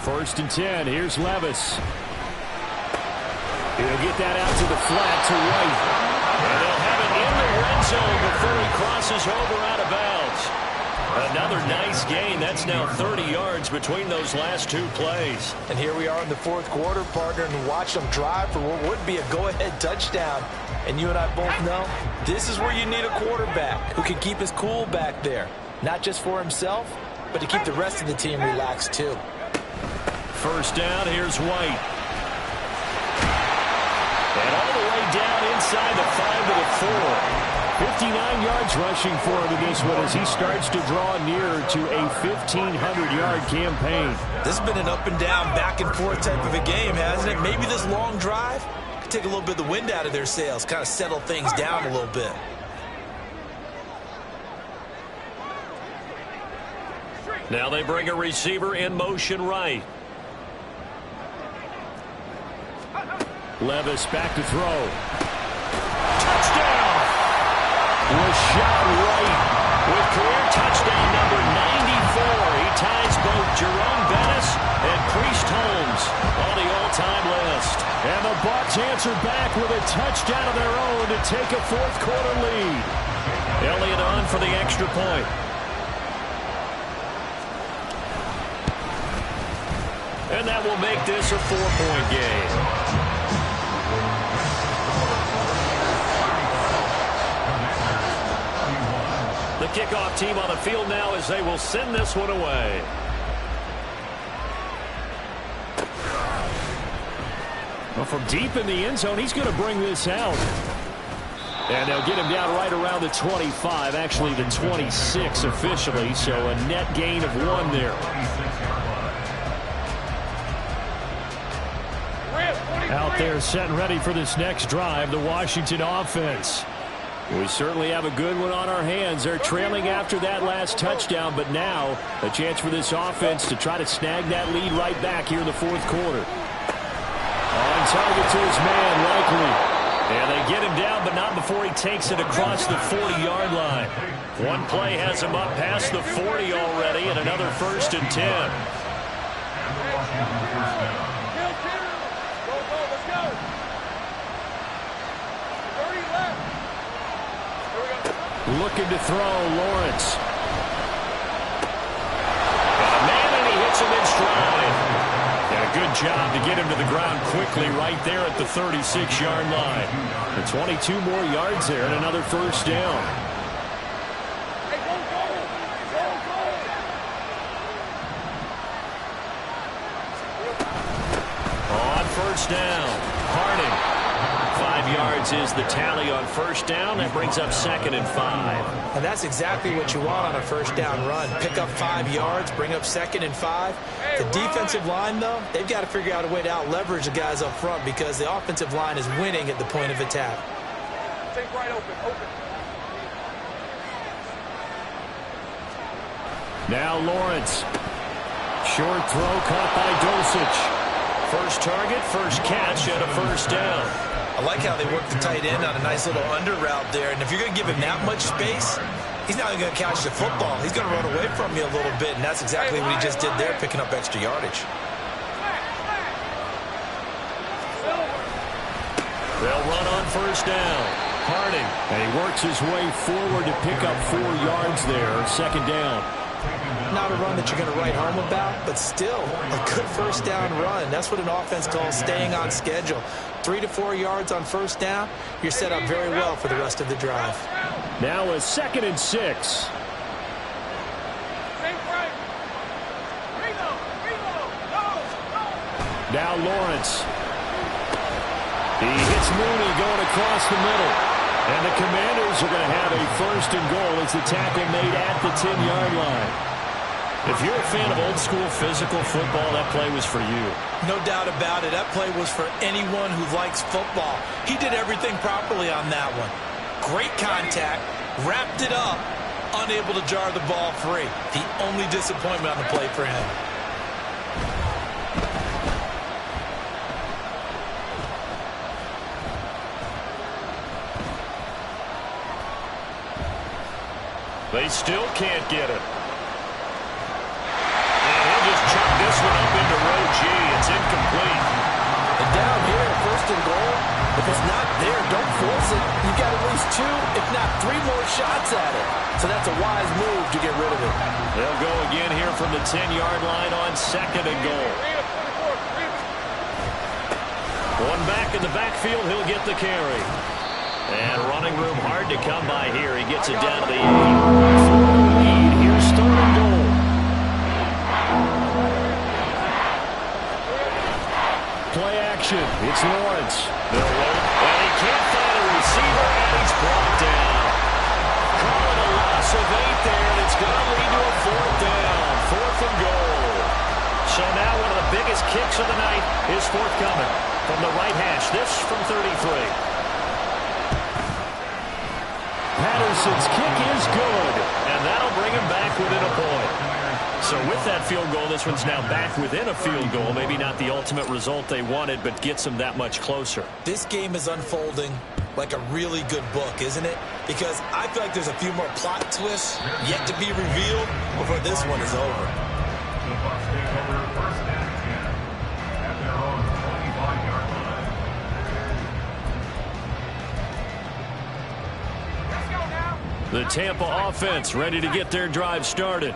Speaker 1: 1st and 10. Here's Levis.
Speaker 4: He'll get that out to the flat to White. And they'll have it in the red zone before he crosses over out of bounds. Another nice gain. That's now 30 yards between those last two plays.
Speaker 2: And here we are in the fourth quarter, partner, and watch them drive for what would be a go-ahead touchdown. And you and I both know this is where you need a quarterback who can keep his cool back there. Not just for himself, but to keep the rest of the team relaxed too.
Speaker 4: First down, here's White. And all the way down inside the 5 to the 4. 59 yards rushing for him in this one as he starts to draw nearer to a 1,500-yard campaign.
Speaker 2: This has been an up and down, back and forth type of a game, hasn't it? Maybe this long drive could take a little bit of the wind out of their sails, kind of settle things down a little bit.
Speaker 4: Now they bring a receiver in motion right. Levis back to throw. Touchdown! Rashad White with career touchdown number 94. He ties both Jerome Bettis and Priest Holmes on the all-time list. And the Bucs answer back with a touchdown of their own to take a fourth quarter lead. Elliott on for the extra point. And that will make this a 4-point game. The kickoff team on the field now as they will send this one away. Well, from deep in the end zone, he's going to bring this out. And they'll get him down right around the 25, actually the 26 officially, so a net gain of 1 there. Out there set and ready for this next drive, the Washington offense. We certainly have a good one on our hands. They're trailing after that last touchdown, but now a chance for this offense to try to snag that lead right back here in the fourth quarter. On target to his man, Likely. And they get him down, but not before he takes it across the 40-yard line. One play has him up past the 40 already, and another 1st and 10. Looking to throw, Lawrence. Got a man, and he hits him in stride. And a good job to get him to the ground quickly right there at the 36-yard line. And 22 more yards there and another first down. On first down, Harding. 5 yards is the tally on first down. That brings up 2nd and 5.
Speaker 2: And that's exactly what you want on a first down run. Pick up 5 yards, bring up 2nd and 5. The defensive line, though, they've got to figure out a way to out-leverage the guys up front because the offensive line is winning at the point of attack.
Speaker 5: Take right open.
Speaker 4: Now Lawrence. Short throw caught by Dulcich. First target, first catch, and a first down.
Speaker 2: I like how they work the tight end on a nice little under route there. And if you're going to give him that much space, he's not even going to catch the football. He's going to run away from you a little bit, and that's exactly what he just did there, picking up extra yardage.
Speaker 4: They'll run on first down. Harding. And he works his way forward to pick up 4 yards there. 2nd down.
Speaker 2: Not a run that you're going to write home about, but still a good first down run. That's what an offense calls staying on schedule. 3 to 4 yards on first down, you're set up very well for the rest of the drive.
Speaker 4: Now a 2nd and 6. Now Lawrence. He hits Mooney going across the middle. And the Commanders are going to have a 1st and goal as the tackle made at the 10-yard line. If you're a fan of old-school physical football, that play was for you.
Speaker 2: No doubt about it. That play was for anyone who likes football. He did everything properly on that one. Great contact, wrapped it up, unable to jar the ball free. The only disappointment on the play for him.
Speaker 4: They still can't get it. And he'll just chuck this one up into row G. It's incomplete.
Speaker 2: And down here, 1st and goal, If it's not there, don't force it. You've got at least 2, if not 3 more shots at it. So that's a wise move to get rid of it.
Speaker 4: They'll go again here from the 10-yard line on 2nd and goal. One back in the backfield, he'll get the carry. And running room hard to come by here. He gets it down to the 8. Lead. Here's 3rd and goal. Play action. It's Lawrence. They'll roll. And he can't find a receiver, and he's brought down. Call it a loss of 8 there, and it's going to lead to a 4th down. 4th and goal. So now one of the biggest kicks of the night is forthcoming from the right hash. This from 33. Patterson's kick is good, and that'll bring him back within a point. So with that field goal, this one's now back within a field goal. Maybe not the ultimate result they wanted, but gets them that much closer.
Speaker 2: This game is unfolding like a really good book, isn't it? Because I feel like there's a few more plot twists yet to be revealed before this one is over.
Speaker 3: The Bucs take over 1st and 10 at their own 25-yard line.
Speaker 5: Let's go now.
Speaker 4: The Tampa offense ready to get their drive started.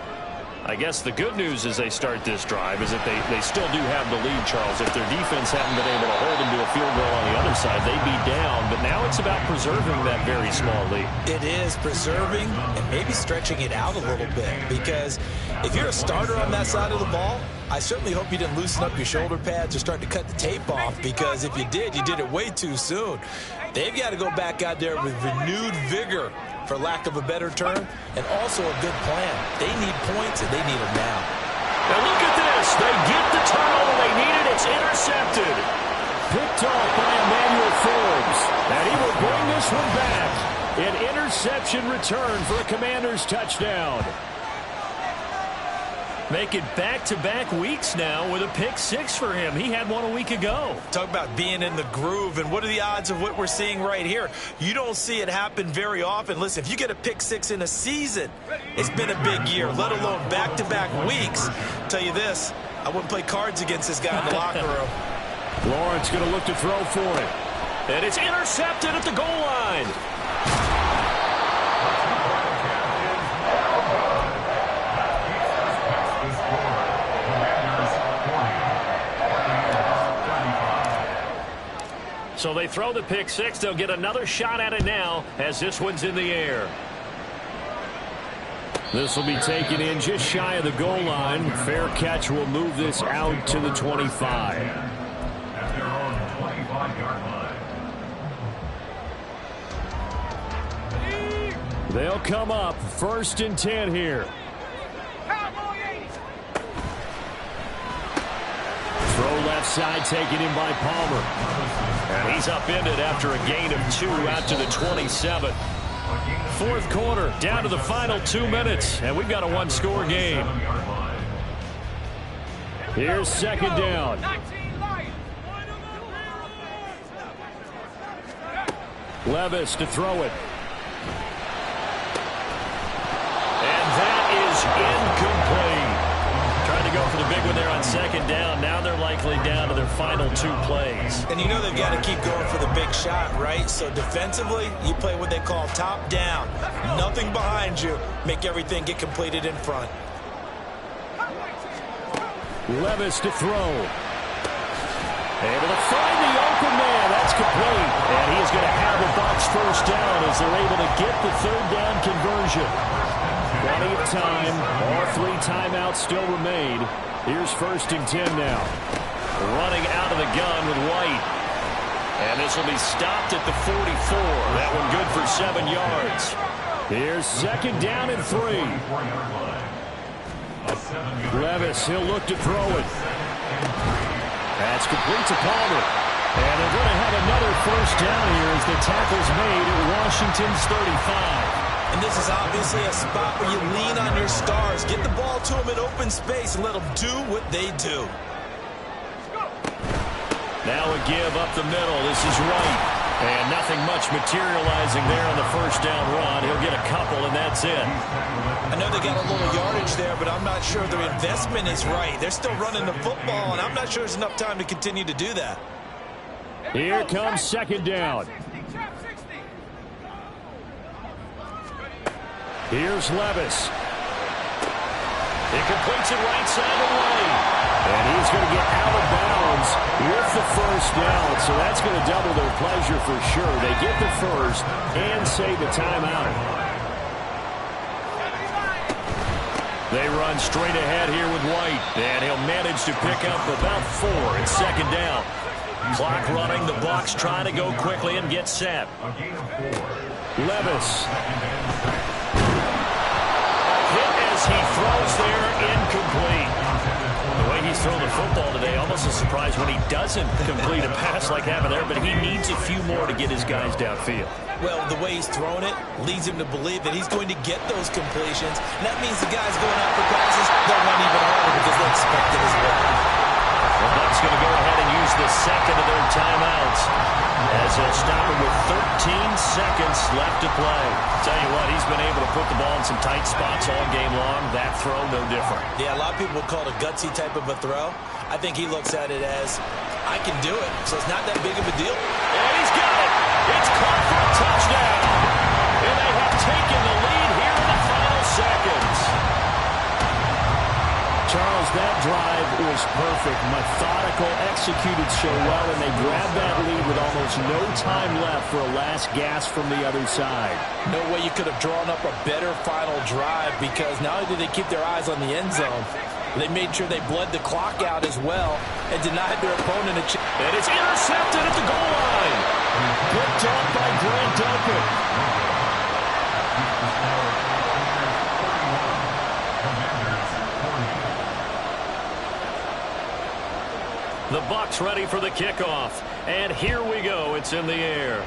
Speaker 4: I guess the good news as they start this drive is that they still do have the lead, Charles. If their defense hadn't been able to hold them to a field goal on the other side, they'd be down. But now it's about preserving that very small lead.
Speaker 2: It is preserving and maybe stretching it out a little bit, because if you're a starter on that side of the ball, I certainly hope you didn't loosen up your shoulder pads or start to cut the tape off, because if you did, you did it way too soon. They've got to go back out there with renewed vigor, for lack of a better term, and also a good plan. They need points, and they need them now.
Speaker 4: Now look at this. They get the turnover they needed. It's intercepted. Picked off by Emmanuel Forbes. And he will bring this one back. An interception return for a Commanders touchdown. Make it back-to-back weeks now with a pick 6 for him. He had one a week ago.
Speaker 2: Talk about being in the groove, and what are the odds of what we're seeing right here? You don't see it happen very often. Listen, if you get a pick 6 in a season, it's been a big year, let alone back-to-back weeks. I'll tell you this, I wouldn't play cards against this guy in the locker room.
Speaker 4: Lawrence going to look to throw for it. And it's intercepted at the goal line. So they throw the pick 6. They'll get another shot at it now as this one's in the air. This will be taken in just shy of the goal line. Fair catch will move this out to the 25.
Speaker 3: At their own 25-yard line.
Speaker 4: They'll come up 1st and 10 here. Throw left side taken in by Palmer. And he's upended after a gain of 2 out to the 27. 4th quarter, down to the final 2 minutes, and we've got a 1-score game. Here's 2nd down. Levis to throw it. And that is incomplete. Trying to go for the big one there on 2nd down. Now they're likely down to their final 2 plays.
Speaker 2: And you know they've got to keep going for the big shot, right? So defensively, you play what they call top down. Nothing behind you. Make everything get completed in front.
Speaker 4: Levis to throw. Able to find the open man. That's complete. And he is going to have a Bucs 1st down as they're able to get the 3rd down conversion. Plenty of time. All 3 timeouts still remain. Here's 1st and 10 now. Running out of the gun with White. And this will be stopped at the 44. That one good for 7 yards. Here's 2nd down and 3. Levis, he'll look to throw it. That's complete to Palmer. And they're going to have another 1st down here as the tackle's made at Washington's 35.
Speaker 2: And this is obviously a spot where you lean on your stars. Get the ball to them in open space and let them do what they do.
Speaker 4: Now a give up the middle. This is Wright. And nothing much materializing there on the 1st down run. He'll get a couple, and that's it.
Speaker 2: I know they got a little yardage there, but I'm not sure their investment is right. They're still running the football, and I'm not sure there's enough time to continue to do that.
Speaker 1: Here comes second down. Here's Levis. He completes it right side of the lane. And he's going to get out of bounds with the first down. So that's going to double their pleasure for sure. They get the first and save a timeout. They run straight ahead here with White. And he'll manage to pick up about 4. It's second down. Clock running. The Bucs trying to go quickly and get set. Levis. He throws there, incomplete. The way he's thrown the football today, almost a surprise when he doesn't complete a pass like happened there, but he needs a few more to get his guys downfield.
Speaker 2: Well, the way he's thrown it leads him to believe that he's going to get those completions. And that means the guys going out for passes, they'll run even harder because they expect it as well.
Speaker 1: The Bucs going to go ahead and use the second of their timeouts as they'll stop it with 13 seconds left to play. Tell you what, he's been able to put the ball in some tight spots all game long. That throw, no different.
Speaker 2: Yeah, a lot of people would call it a gutsy type of a throw. I think he looks at it as, I can do it, so it's not that big of a deal.
Speaker 1: And he's got it. It's caught for a touchdown. And they have taken the lead here in the final seconds. Charles, that drive was perfect. Methodical, executed so well, and they grabbed that lead with almost no time left for a last gasp from the other side.
Speaker 2: No way you could have drawn up a better final drive because not only did they keep their eyes on the end zone, they made sure they bled the clock out as well and denied their opponent a chance.
Speaker 1: And it's intercepted at the goal line. Picked up by Grant Duncan. The Bucs ready for the kickoff. And here we go. It's in the air.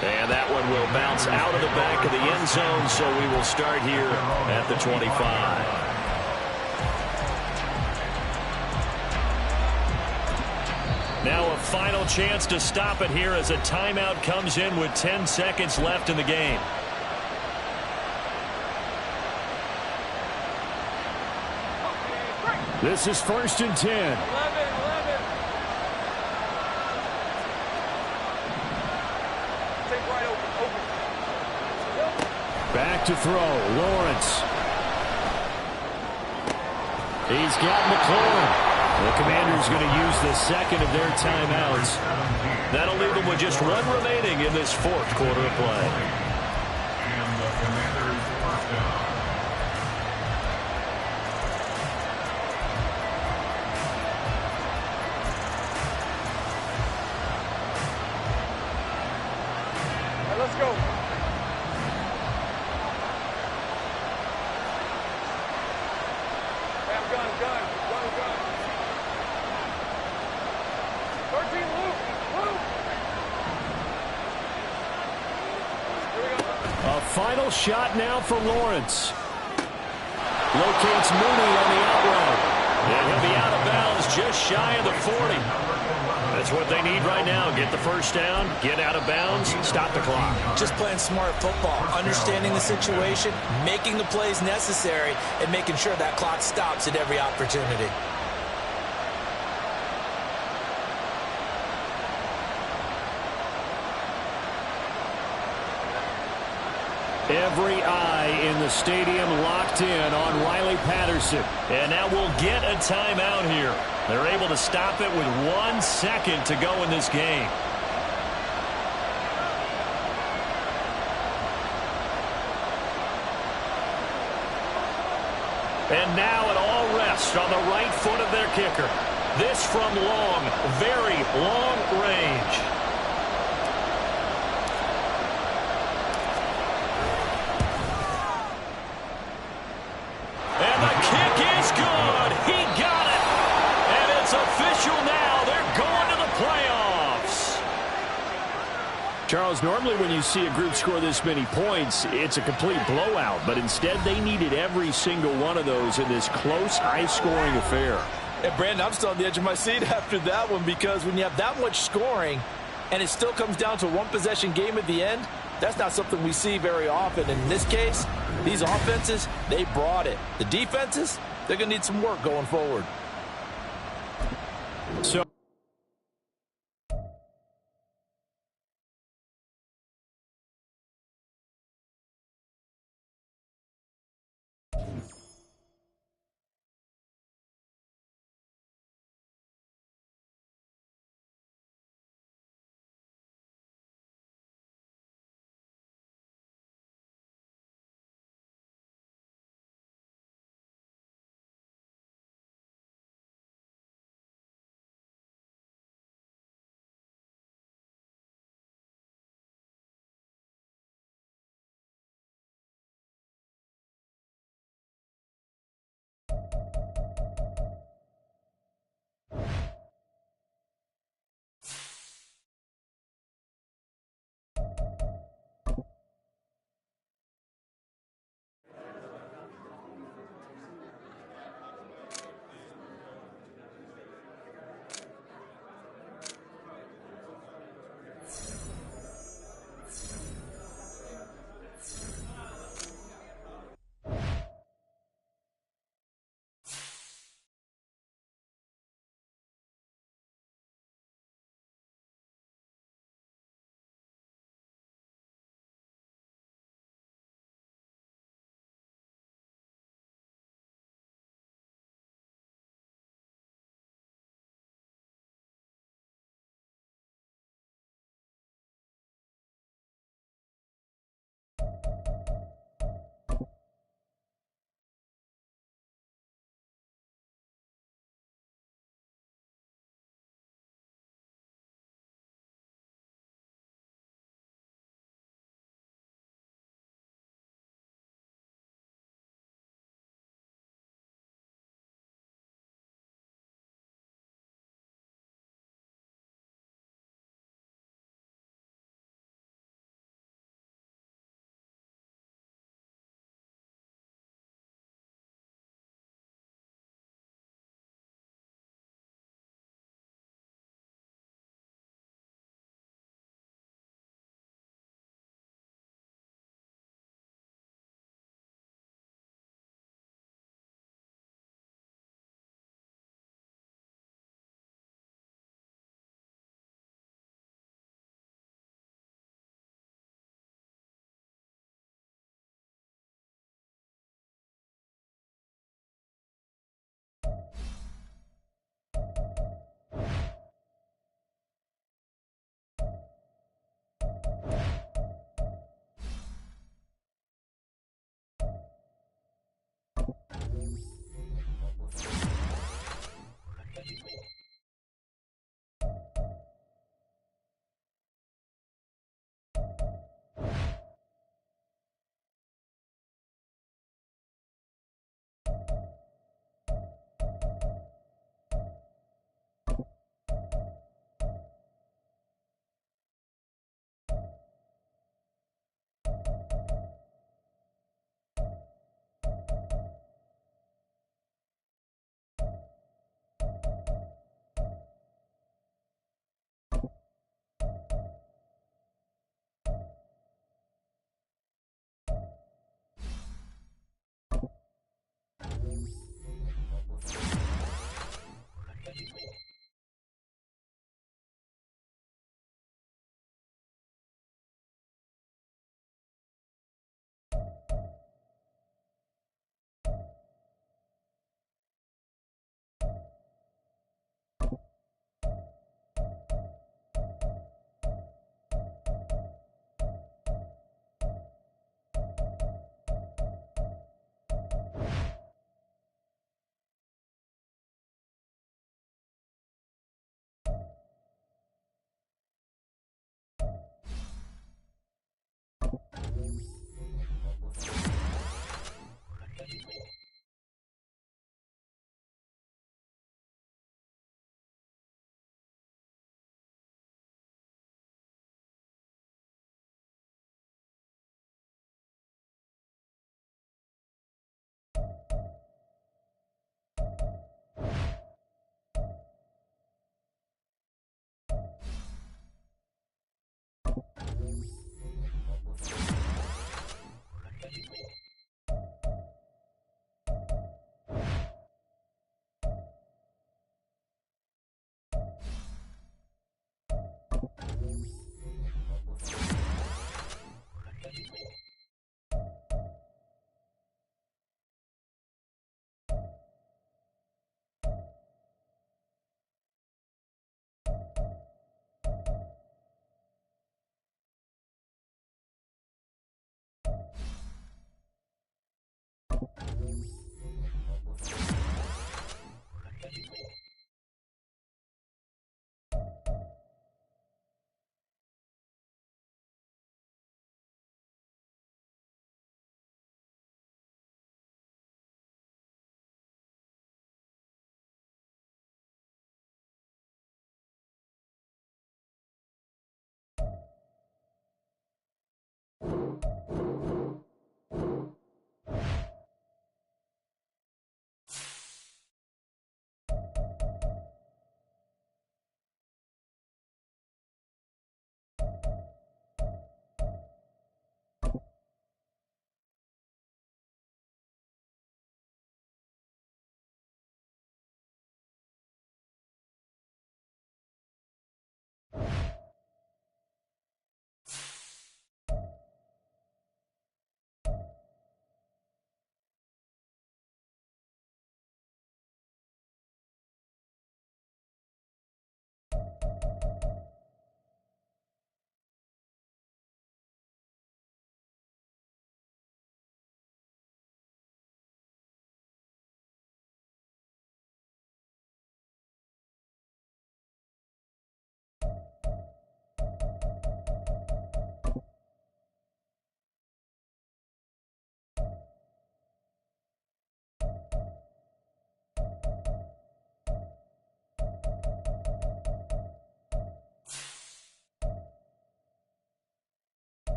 Speaker 1: And that one will bounce out of the back of the end zone, so we will start here at the 25. Now a final chance to stop it here as a timeout comes in with 10 seconds left in the game. This is 1st and 10.
Speaker 5: 11. Take right open.
Speaker 1: Back to throw. Lawrence. He's got McLaurin. The Commanders going to use the second of their timeouts. That'll leave them with just one remaining in this 4th quarter of play.
Speaker 3: And the Commanders first down.
Speaker 5: Let's go. Gun. 13, Luke. Here we go.
Speaker 1: A final shot now for Lawrence. Locates Mooney on the out route. And he'll be out of bounds just shy of the 40. That's what they need right now. Get the first down, get out of bounds, stop the clock.
Speaker 2: Just playing smart football, understanding the situation, making the plays necessary, and making sure that clock stops at every opportunity.
Speaker 1: Every eye in the stadium locked in on Riley Patterson. And now we'll get a timeout here. They're able to stop it with 1 second to go in this game. And now it all rests on the right foot of their kicker. This from long, very long range. And the kick is good. He got it. And it's official now. They're going to the playoffs. Charles, normally when you see a group score this many points, it's a complete blowout. But instead, they needed every single one of those in this close, high-scoring affair.
Speaker 2: And Brandon, I'm still on the edge of my seat after that one because when you have that much scoring and it still comes down to a one-possession game at the end, that's not something we see very often. In this case, these offenses, they brought it. The defenses, they're going to need some work going forward.
Speaker 1: So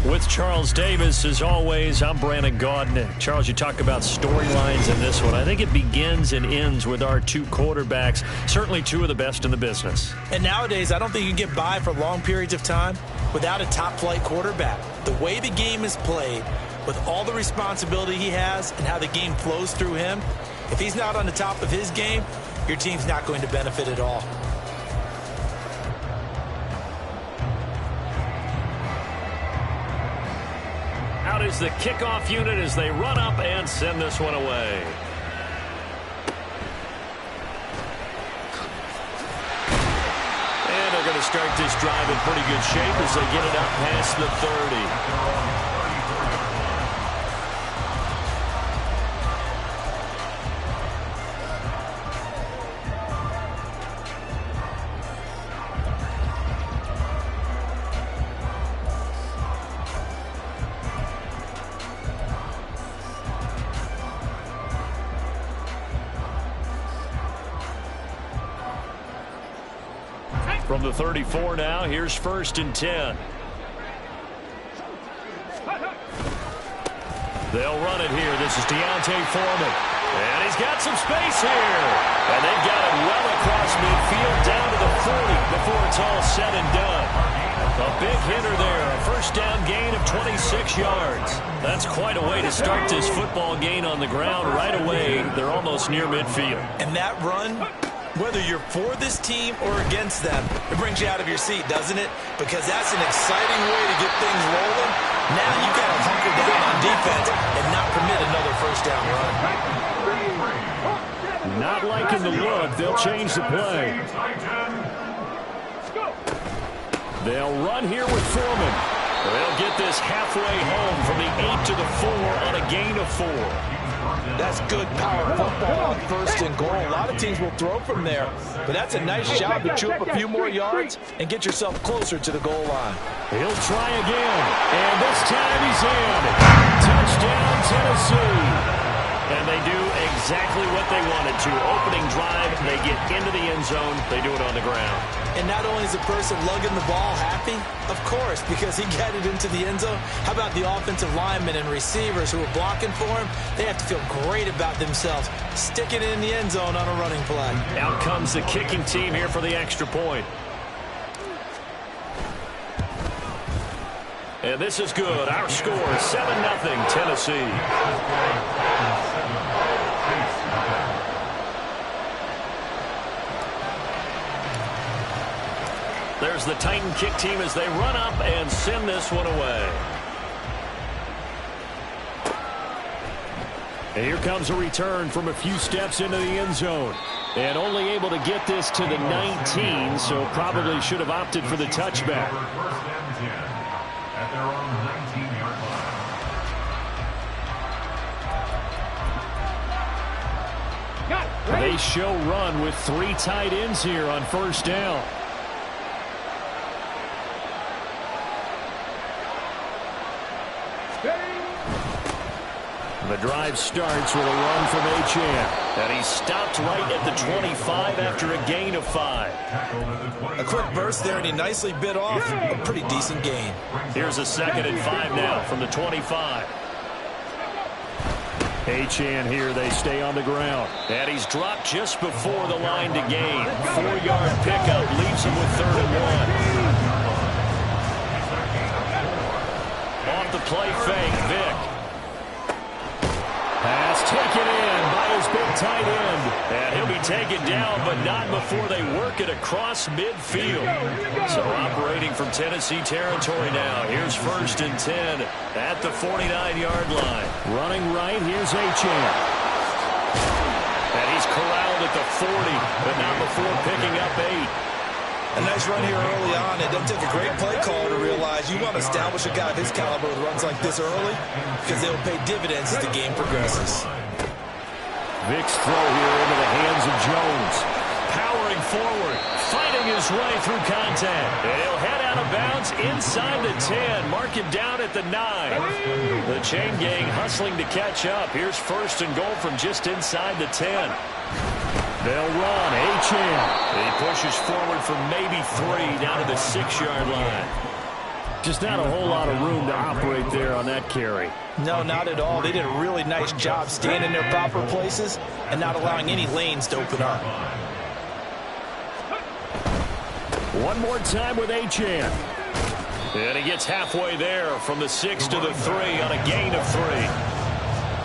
Speaker 4: With Charles Davis, as always, I'm Brandon Gaudin. Charles, you talk about storylines in this one. I think it begins and ends with our two quarterbacks, certainly two of the best in the business.
Speaker 2: And nowadays, I don't think you can get by for long periods of time without a top-flight quarterback. The way the game is played, with all the responsibility he has and how the game flows through him, if he's not on the top of his game, your team's not going to benefit at all.
Speaker 4: Out is the kickoff unit as they run up and send this one away. And they're going to start this drive in pretty good shape as they get it up past the 30. From the 34 now, here's 1st and 10. They'll run it here. This is D'Onta Foreman. And he's got some space here. And they've got it well across midfield down to the 40 before it's all said and done. A big hitter there. A first down gain of 26 yards. That's quite a way to start this football game on the ground right away. They're almost near midfield.
Speaker 2: And that run, whether you're for this team or against them, it brings you out of your seat, doesn't it? Because that's an exciting way to get things rolling. Now you've got to hunker down on defense and not permit another first down run.
Speaker 4: Not liking the look. They'll change the play. They'll run here with Foreman. They'll get this halfway home from the 8 to the 4 on a gain of 4.
Speaker 2: That's good power football on 1st and goal. A lot of teams will throw from there, but that's a nice job to chew up a few more yards and get yourself closer to the goal line.
Speaker 4: He'll try again, and this time he's in. Touchdown, Tennessee. And they do exactly what they wanted to. Opening drive, they get into the end zone. They do it on the ground.
Speaker 2: And not only is the person lugging the ball happy, of course, because he got it into the end zone. How about the offensive linemen and receivers who are blocking for him? They have to feel great about themselves, sticking it in the end zone on a running play.
Speaker 4: Out comes the kicking team here for the extra point. And this is good. Our score is 7-0 Tennessee. There's the Titan kick team as they run up and send this one away. And here comes a return from a few steps into the end zone. And only able to get this to the 19, so probably should have opted for the touchback.
Speaker 3: First and 10 at their own 19-yard line.
Speaker 1: They show run with 3 tight ends here on first down. The drive starts with a run from Achane.
Speaker 4: And he stopped right at the 25 after a gain of 5.
Speaker 2: A quick burst there, and he nicely bit off a pretty decent gain.
Speaker 4: Here's a 2nd and 5 now from the 25.
Speaker 1: Achane here, they stay on the ground.
Speaker 4: And he's dropped just before the line to gain. 4-yard pickup leaves him with 3rd and 1. Off the play fake, Vick.
Speaker 1: Pass taken in by his big tight end.
Speaker 4: And he'll be taken down, but not before they work it across midfield. So operating from Tennessee territory now. Here's 1st and 10 at the 49-yard line.
Speaker 1: Running right, here's Achane.
Speaker 4: And he's corralled at the 40, but not before picking up 8.
Speaker 2: A nice run here early on. It doesn't take a great play call to realize you want to establish a guy of his caliber with runs like this early because they'll pay dividends as the game progresses.
Speaker 1: Vick's throw here into the hands of Jones.
Speaker 4: Powering forward, fighting his way through contact. And he'll head out of bounds inside the 10. Mark him down at the 9. The chain gang hustling to catch up. Here's 1st and goal from just inside the 10.
Speaker 1: They'll run. Achane.
Speaker 4: He pushes forward for maybe 3 down to the 6-yard line.
Speaker 1: Just not a whole lot of room to operate there on that carry.
Speaker 2: No, not at all. They did a really nice job staying in their proper places and not allowing any lanes to open up.
Speaker 1: One more time with Achane.
Speaker 4: And he gets halfway there from the 6 to the 3 on a gain of 3.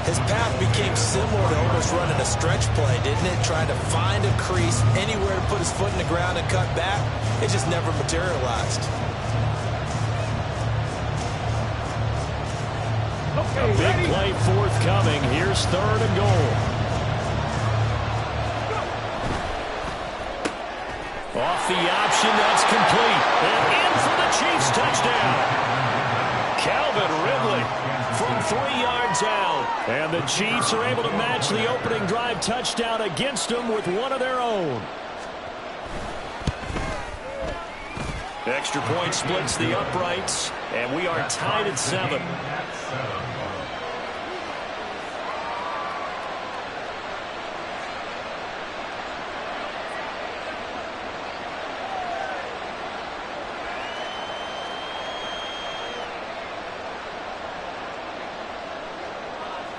Speaker 2: His path became similar to almost running a stretch play, didn't it? Trying to find a crease, anywhere to put his foot in the ground and cut back. It just never materialized.
Speaker 1: A big play forthcoming. Here's 3rd and goal.
Speaker 4: Off the option, that's complete. And in for the Chiefs touchdown. Calvin Ridley from 3 yards out.
Speaker 1: And the Chiefs are able to match the opening drive touchdown against them with one of their own.
Speaker 4: Extra point splits the uprights, and we are tied at 7.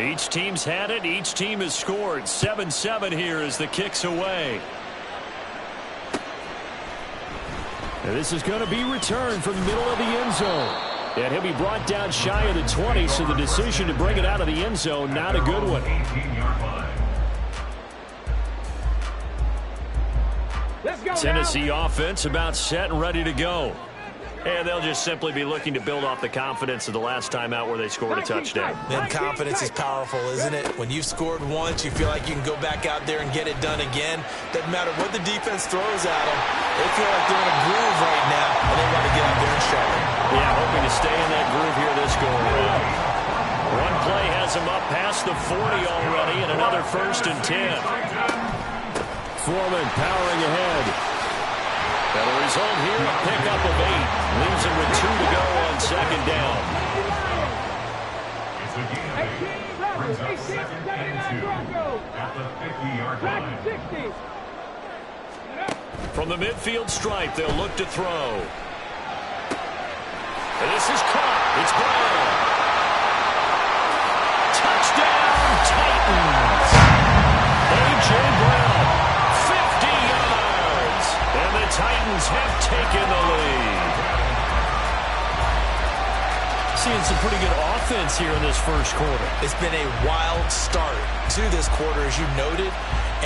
Speaker 4: Each team's had it. Each team has scored. 7-7 here as the kick's away.
Speaker 1: And this is going to be returned from the middle of the end zone. And he'll be brought down shy of the 20, so the decision to bring it out of the end zone, not a good one.
Speaker 3: 18-yard line.
Speaker 4: Tennessee offense about set and ready to go. And they'll just simply be looking to build off the confidence of the last time out where they scored a touchdown.
Speaker 2: And confidence is powerful, isn't it? When you've scored once, you feel like you can go back out there and get it done again. Doesn't matter what the defense throws at them. They feel like they're in a groove right now, and they want to get out there and show it.
Speaker 4: Yeah, hoping to stay in that groove here this go-around. One play has them up past the 40 already, and another 1st and 10.
Speaker 1: Foreman powering ahead.
Speaker 4: And the result here, a pickup of 8. Leaves him with 2 to go on 2nd down.
Speaker 3: The game brings up 2nd and 2 at the 50-yard line.
Speaker 1: From the midfield stripe, they'll look to throw. And this is caught. It's Brown. Touchdown, Titans. A.J. Brown, 50 yards. And the Titans have taken the lead.
Speaker 4: Seeing some pretty good offense here in this first quarter.
Speaker 2: It's been a wild start to this quarter, as you noted.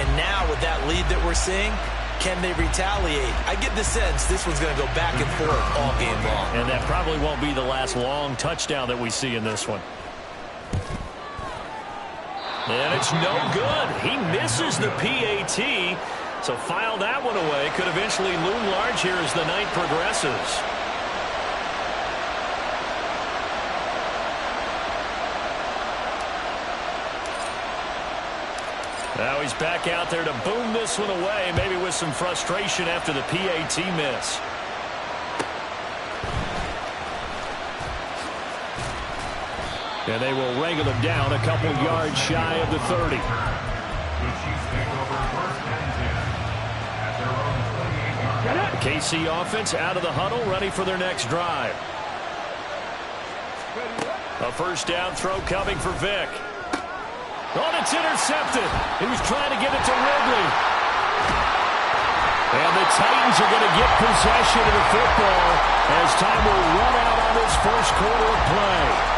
Speaker 2: And now with that lead that we're seeing, can they retaliate? I get the sense this one's going to go back and forth all game long.
Speaker 4: And that probably won't be the last long touchdown that we see in this one.
Speaker 1: And it's no good. He misses the PAT. So file that one away. Could eventually loom large here as the night progresses. Now he's back out there to boom this one away, maybe with some frustration after the PAT miss. And they will wrangle him down a couple yards shy of the 30.
Speaker 3: The Chiefs take over 1st and 10 at their own 28-yard line.
Speaker 1: The KC offense out of the huddle, ready for their next drive. A first down throw coming for Vick. Oh, it's intercepted. He was trying to get it to Ridley. And the Titans are going to get possession of the football as time will run out on this first quarter of play.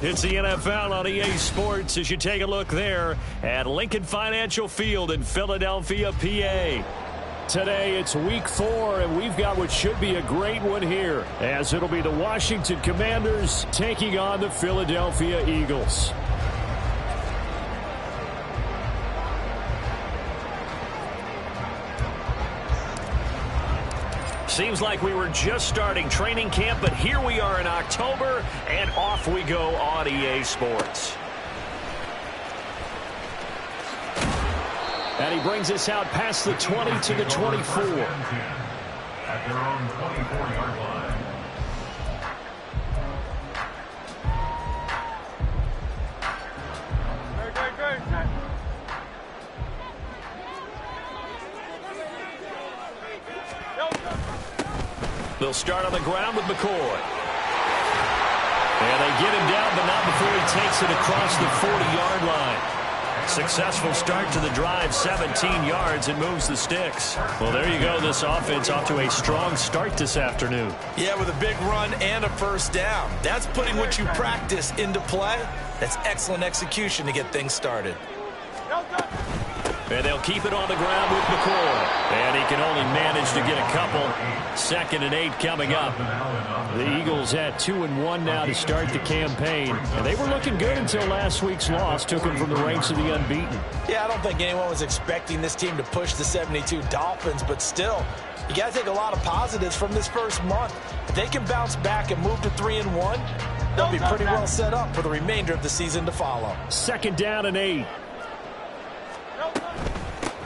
Speaker 1: It's the NFL on EA Sports as you take a look there at Lincoln Financial Field in Philadelphia, PA. Today it's week 4, and we've got what should be a great one here, as it'll be the Washington Commanders taking on the Philadelphia Eagles. Seems like we were just starting training camp, but here we are in October, and off we go on EA Sports. And he brings us out past the 20 to the 24.
Speaker 3: At their own 24-yard line.
Speaker 1: They'll start on the ground with McCoy. And they get him down, but not before he takes it across the 40-yard line. Successful start to the drive, 17 yards, and moves the sticks. Well, there you go. This offense off to a strong start this afternoon.
Speaker 2: Yeah, with a big run and a first down. That's putting what you practice into play. That's excellent execution to get things started.
Speaker 1: And they'll keep it on the ground with McCoy. And he can only manage to get a couple. 2nd and 8 coming up. The Eagles at 2-1 now to start the campaign. And they were looking good until last week's loss took them from the ranks of the unbeaten.
Speaker 2: Yeah, I don't think anyone was expecting this team to push the 72 Dolphins, but still, you got to take a lot of positives from this first month. If they can bounce back and move to 3-1, they'll be pretty well set up for the remainder of the season to follow.
Speaker 1: 2nd down and 8.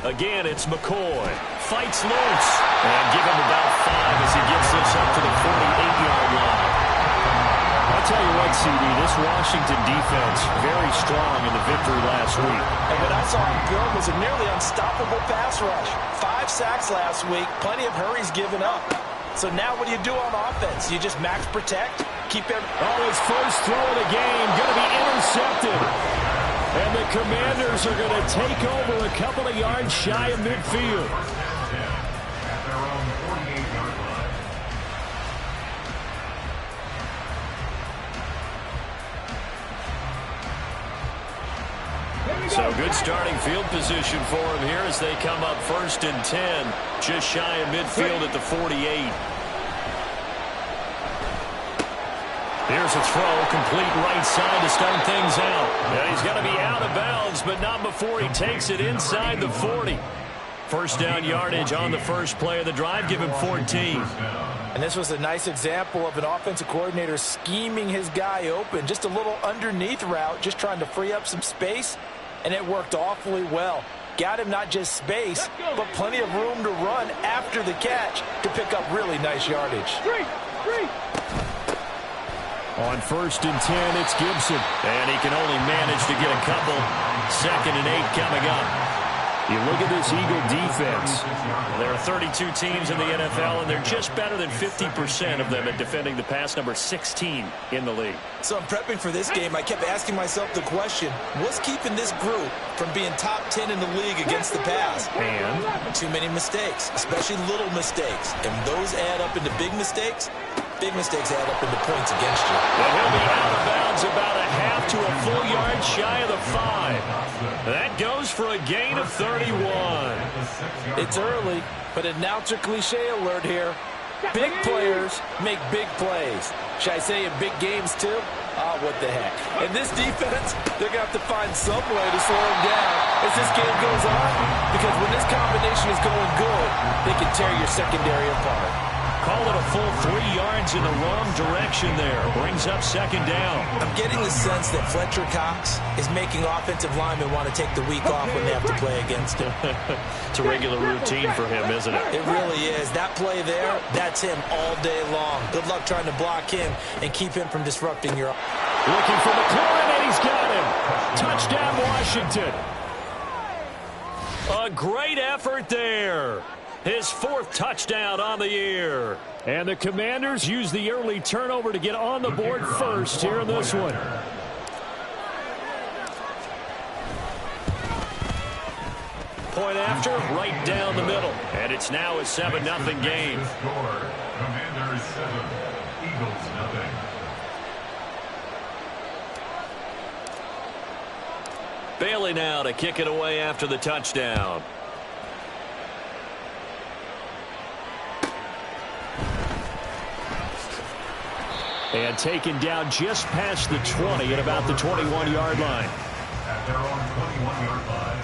Speaker 1: Again, it's McCoy. Fights loose. And give him about 5 as he gets this up to the 48-yard line. A
Speaker 4: tell you what, CD, this Washington defense, very strong in the victory last week.
Speaker 2: And what I saw him build was a nearly unstoppable pass rush. 5 sacks last week, plenty of hurries given up. So now what do you do on offense? You just max protect, keep every...
Speaker 4: Oh, his first throw of the game going to be intercepted. And the Commanders are going to take over a couple of yards shy of midfield.
Speaker 3: At their own 48-yard line.
Speaker 4: So good starting field position for him here as they come up 1st and 10, just shy of midfield at the 48. Here's a throw, complete right side to start things out. And he's going to be out of bounds, but not before he takes it inside the 40. First down yardage on the first play of the drive, give him 14.
Speaker 2: And this was a nice example of an offensive coordinator scheming his guy open. Just a little underneath route, just trying to free up some space. And it worked awfully well. Got him not just space, but plenty of room to run after the catch to pick up really nice yardage.
Speaker 4: On 1st and 10, it's Gibson. And he can only manage to get a couple. 2nd and 8 coming up. You look at this Eagle defense. There are 32 teams in the NFL, and they're just better than 50% of them at defending the pass, number 16 in the league.
Speaker 2: So I'm prepping for this game. I kept asking myself the question, what's keeping this group from being top 10 in the league against the pass?
Speaker 4: And
Speaker 2: too many mistakes, especially little mistakes. And those add up into big mistakes. Big mistakes add up into points against you.
Speaker 4: And he'll be out of bounds about a half to a full yard shy of the 5. That goes for a gain of 31.
Speaker 2: It's early, but announcer cliche alert here. Big players make big plays. Should I say in big games too? What the heck. And this defense, they're going to have to find some way to slow them down as this game goes on. Because when this combination is going good, they can tear your secondary apart.
Speaker 4: Call it a full 3 yards in the wrong direction there. Brings up 2nd down.
Speaker 2: I'm getting the sense that Fletcher Cox is making offensive linemen want to take the week off when they have to play against him.
Speaker 4: It's a regular routine for him, isn't it?
Speaker 2: It really is. That play there, that's him all day long. Good luck trying to block him and keep him from disrupting your...
Speaker 4: Looking for McLaurin, and he's got him. Touchdown, Washington. A great effort there. His 4th touchdown on the year. And the Commanders use the early turnover to get on the board first here in this one. Point after, right down the middle. And it's now a 7-0 game.
Speaker 3: Score, Commanders 7, Eagles 0.
Speaker 4: Bailey now to kick it away after the touchdown. And taken down just past the 20 at about the 21-yard line.
Speaker 3: At their own 21-yard line.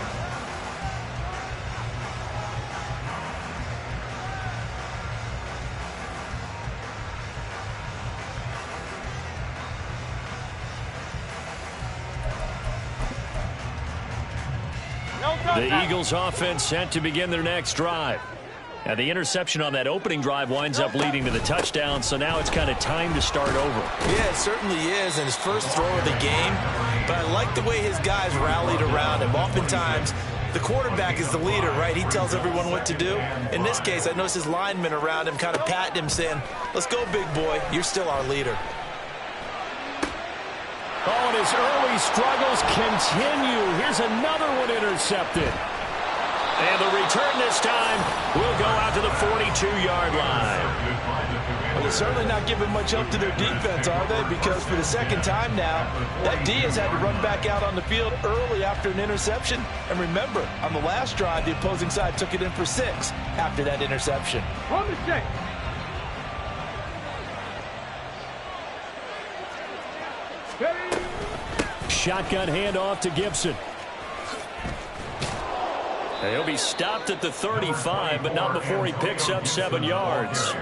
Speaker 4: The Eagles offense set to begin their next drive. Now, the interception on that opening drive winds up leading to the touchdown, so now it's kind of time to start over.
Speaker 2: Yeah, it certainly is, and his first throw of the game. But I like the way his guys rallied around him. Oftentimes, the quarterback is the leader, right? He tells everyone what to do. In this case, I noticed his linemen around him kind of patting him, saying, let's go, big boy. You're still our leader.
Speaker 4: Oh, and his early struggles continue. Here's another one intercepted. And the return this time will go out to the 42-yard line.
Speaker 2: Well, they're certainly not giving much help to their defense, are they? Because for the second time now, that D has had to run back out on the field early after an interception. And remember, on the last drive, the opposing side took it in for 6 after that interception.
Speaker 5: On the check.
Speaker 4: Shotgun handoff to Gibson. He'll be stopped at the 35, but not before he picks up 7 yards.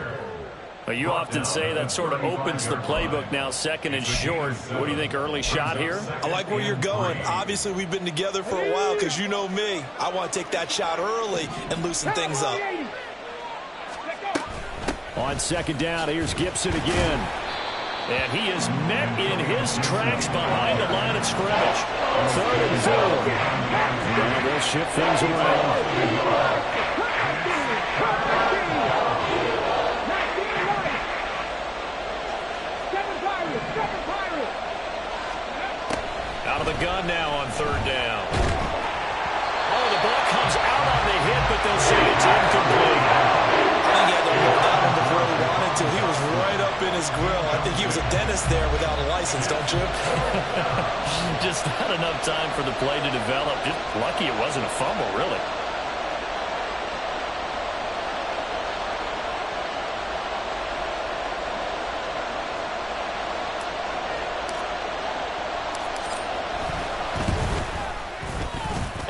Speaker 4: But you often say that sort of opens the playbook now, 2nd and short. What do you think, early shot here?
Speaker 2: I like where you're going. Obviously, we've been together for a while because you know me. I want to take that shot early and loosen things up.
Speaker 4: On 2nd down, here's Gibson again. And he is met in his tracks behind the line of scrimmage. 3rd and 4. Now they'll shift things around. Out of the gun now on 3rd down. Oh, the ball comes out on the hit, but they'll say it's incomplete.
Speaker 2: I think he had to roll down him before he wanted to. He was right up in his grill. I think he was a dentist there without a license, don't you?
Speaker 4: Just not enough time for the play to develop. Just lucky it wasn't a fumble, really.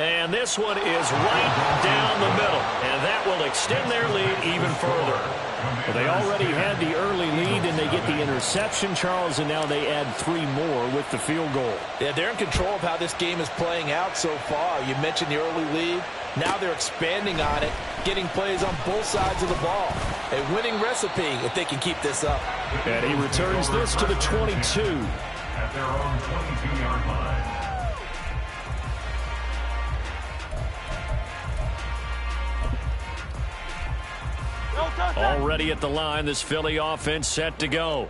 Speaker 4: And this one is right down the middle. And that will extend their lead even further. Well, they already had the early lead, and they get the interception, Charles, and now they add 3 more with the field goal.
Speaker 2: Yeah, they're in control of how this game is playing out so far. You mentioned the early lead. Now they're expanding on it, getting plays on both sides of the ball. A winning recipe if they can keep this up.
Speaker 4: And he returns this to the 22.
Speaker 3: At their own 22-yard line.
Speaker 4: Already at the line, this Philly offense set to go.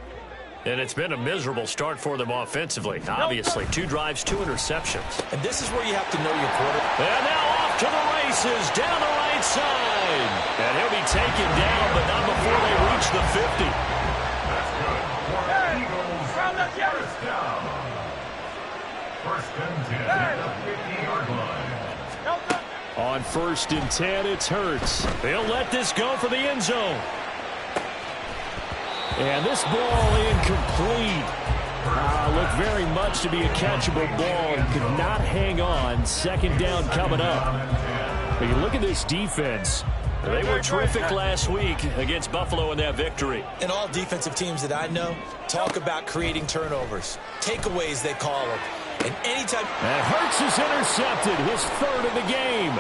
Speaker 4: And it's been a miserable start for them offensively. Obviously, 2 drives, 2 interceptions.
Speaker 2: And this is where you have to know your quarterback.
Speaker 4: And now off to the races, down the right side. And he'll be taken down, but not before they reach the 50.
Speaker 3: That's good. For the Eagles, first down. 1st and 10 at the 50-yard line.
Speaker 4: On 1st and 10, it's Hurts. They'll let this go for the end zone. And this ball incomplete. Looked very much to be a catchable ball and could not hang on. 2nd down coming up. But you look at this defense. They were terrific last week against Buffalo in that victory.
Speaker 2: And all defensive teams that I know talk about creating turnovers. Takeaways, they call them. And anytime...
Speaker 4: And Hurts is intercepted, his 3rd of the game.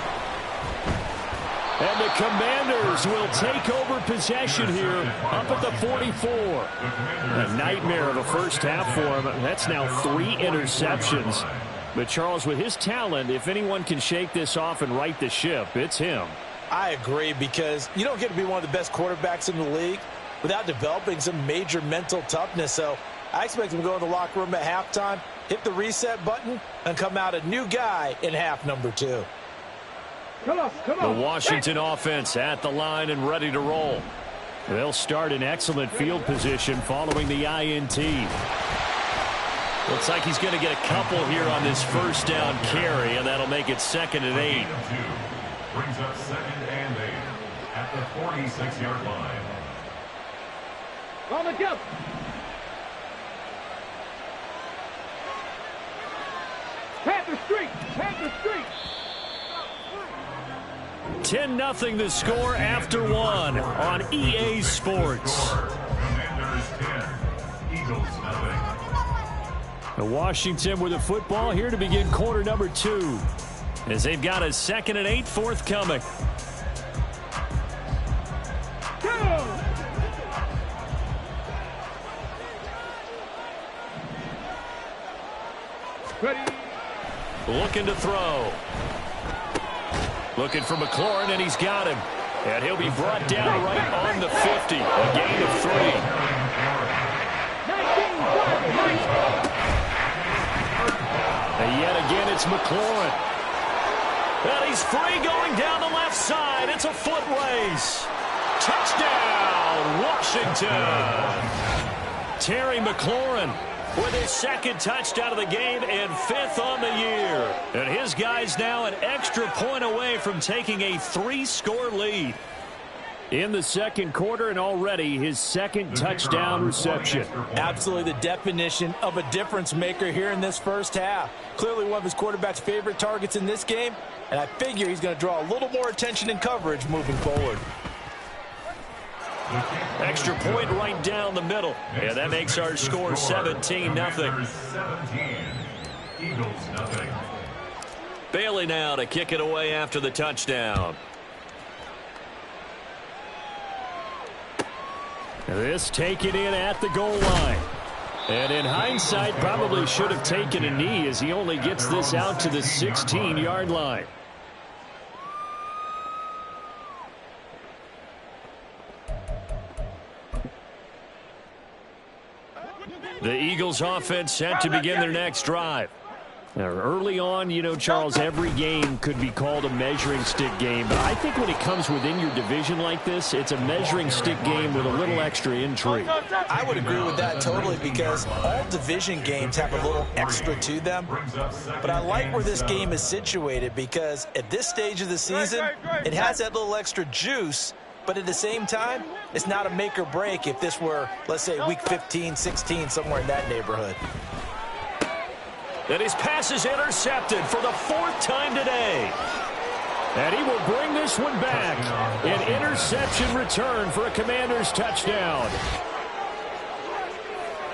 Speaker 4: And the Commanders will take over possession here up at the 44. A nightmare of a first half for him. That's now 3 interceptions. But Charles, with his talent, if anyone can shake this off and right the ship, it's him.
Speaker 2: I agree, because you don't get to be one of the best quarterbacks in the league without developing some major mental toughness. So I expect him to go in the locker room at halftime, hit the reset button, and come out a new guy in half number 2.
Speaker 5: Come on.
Speaker 4: The Washington offense at the line and ready to roll. They'll start in excellent field position following the INT. Looks like he's going to get a couple here on this 1st down carry, and that'll make it 2nd and 8.
Speaker 3: Brings up 2nd and 8 at the 46-yard line.
Speaker 5: On the jump. Panther Street.
Speaker 4: 10-0 the score after 1 on EA Sports.
Speaker 3: Commanders 10, Eagles nothing.
Speaker 4: The Washington with the football here to begin quarter number 2. As they've got a 2nd and 8 forthcoming.
Speaker 5: Ready.
Speaker 4: Looking to throw. Looking for McLaurin, and he's got him. And he'll be brought down right on the 50. A gain of 3. And yet again, it's McLaurin. And he's free going down the left side. It's a foot race. Touchdown, Washington. Terry McLaurin with his 2nd touchdown of the game and 5th on the year. And his guys now an extra point away from taking a 3-score lead. In the 2nd quarter, and already his 2nd touchdown reception.
Speaker 2: Absolutely the definition of a difference maker here in this first half. Clearly one of his quarterback's favorite targets in this game, and I figure he's going to draw a little more attention and coverage moving forward.
Speaker 4: Extra point right down the middle. And that makes our score 17-0.
Speaker 3: 17, Eagles nothing.
Speaker 4: Bailey now to kick it away after the touchdown. This taken in at the goal line. And in hindsight, probably should have taken a knee as he only gets this out to the 16-yard line. The Eagles offense set to begin their next drive. Now, early on, you know, Charles, every game could be called a measuring stick game. But I think when it comes within your division like this, it's a measuring stick game with a little extra intrigue.
Speaker 2: I would agree with that totally because all division games have a little extra to them. But I like where this game is situated because at this stage of the season, it has that little extra juice. But at the same time, it's not a make or break if this were, let's say, week 15, 16, somewhere in that neighborhood.
Speaker 4: And his pass is intercepted for the 4th time today. And he will bring this one back. An interception return for a Commanders touchdown.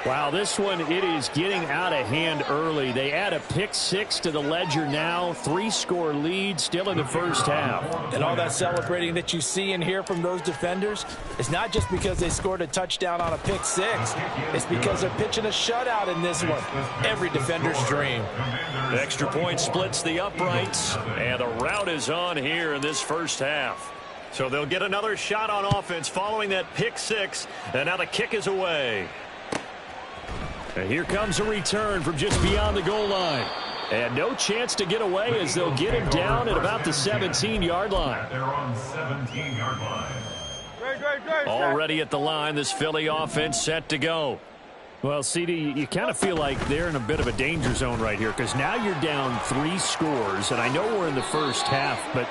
Speaker 4: Wow, this one, it is getting out of hand early. They add a pick 6 to the ledger now. 3-score lead still in the first half.
Speaker 2: And all that celebrating that you see and hear from those defenders, it's not just because they scored a touchdown on a pick 6. It's because they're pitching a shutout in this one. Every defender's dream.
Speaker 4: Extra point splits the uprights, and a rout is on here in this first half. So they'll get another shot on offense following that pick 6, and now the kick is away. And here comes a return from just beyond the goal line. And no chance to get away as they'll get him down at about the 17-yard line.
Speaker 3: They're on 17-yard line.
Speaker 4: Already at the line, this Philly offense set to go. Well, CD, you kind of feel like they're in a bit of a danger zone right here because now you're down 3 scores. And I know we're in the first half, but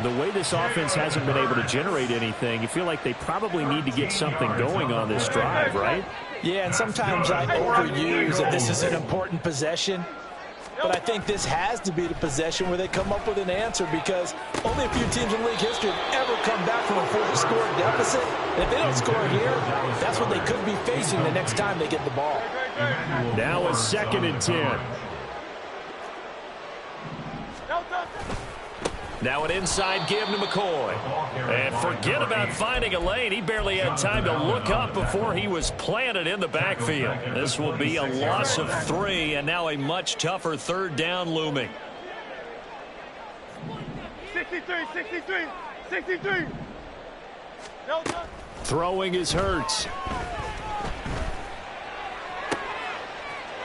Speaker 4: the way this offense hasn't been able to generate anything, you feel like they probably need to get something going on this drive, right?
Speaker 2: Yeah, and sometimes I overuse that this is an important possession. But I think this has to be the possession where they come up with an answer because only a few teams in league history have ever come back from a 4-score deficit. And if they don't score here, that's what they could be facing the next time they get the ball.
Speaker 4: Now a 2nd and 10. Now an inside give to McCoy. And forget about finding a lane. He barely had time to look up before he was planted in the backfield. This will be a loss of 3, and now a much tougher 3rd down looming.
Speaker 5: 63.
Speaker 4: Throwing is Hurts.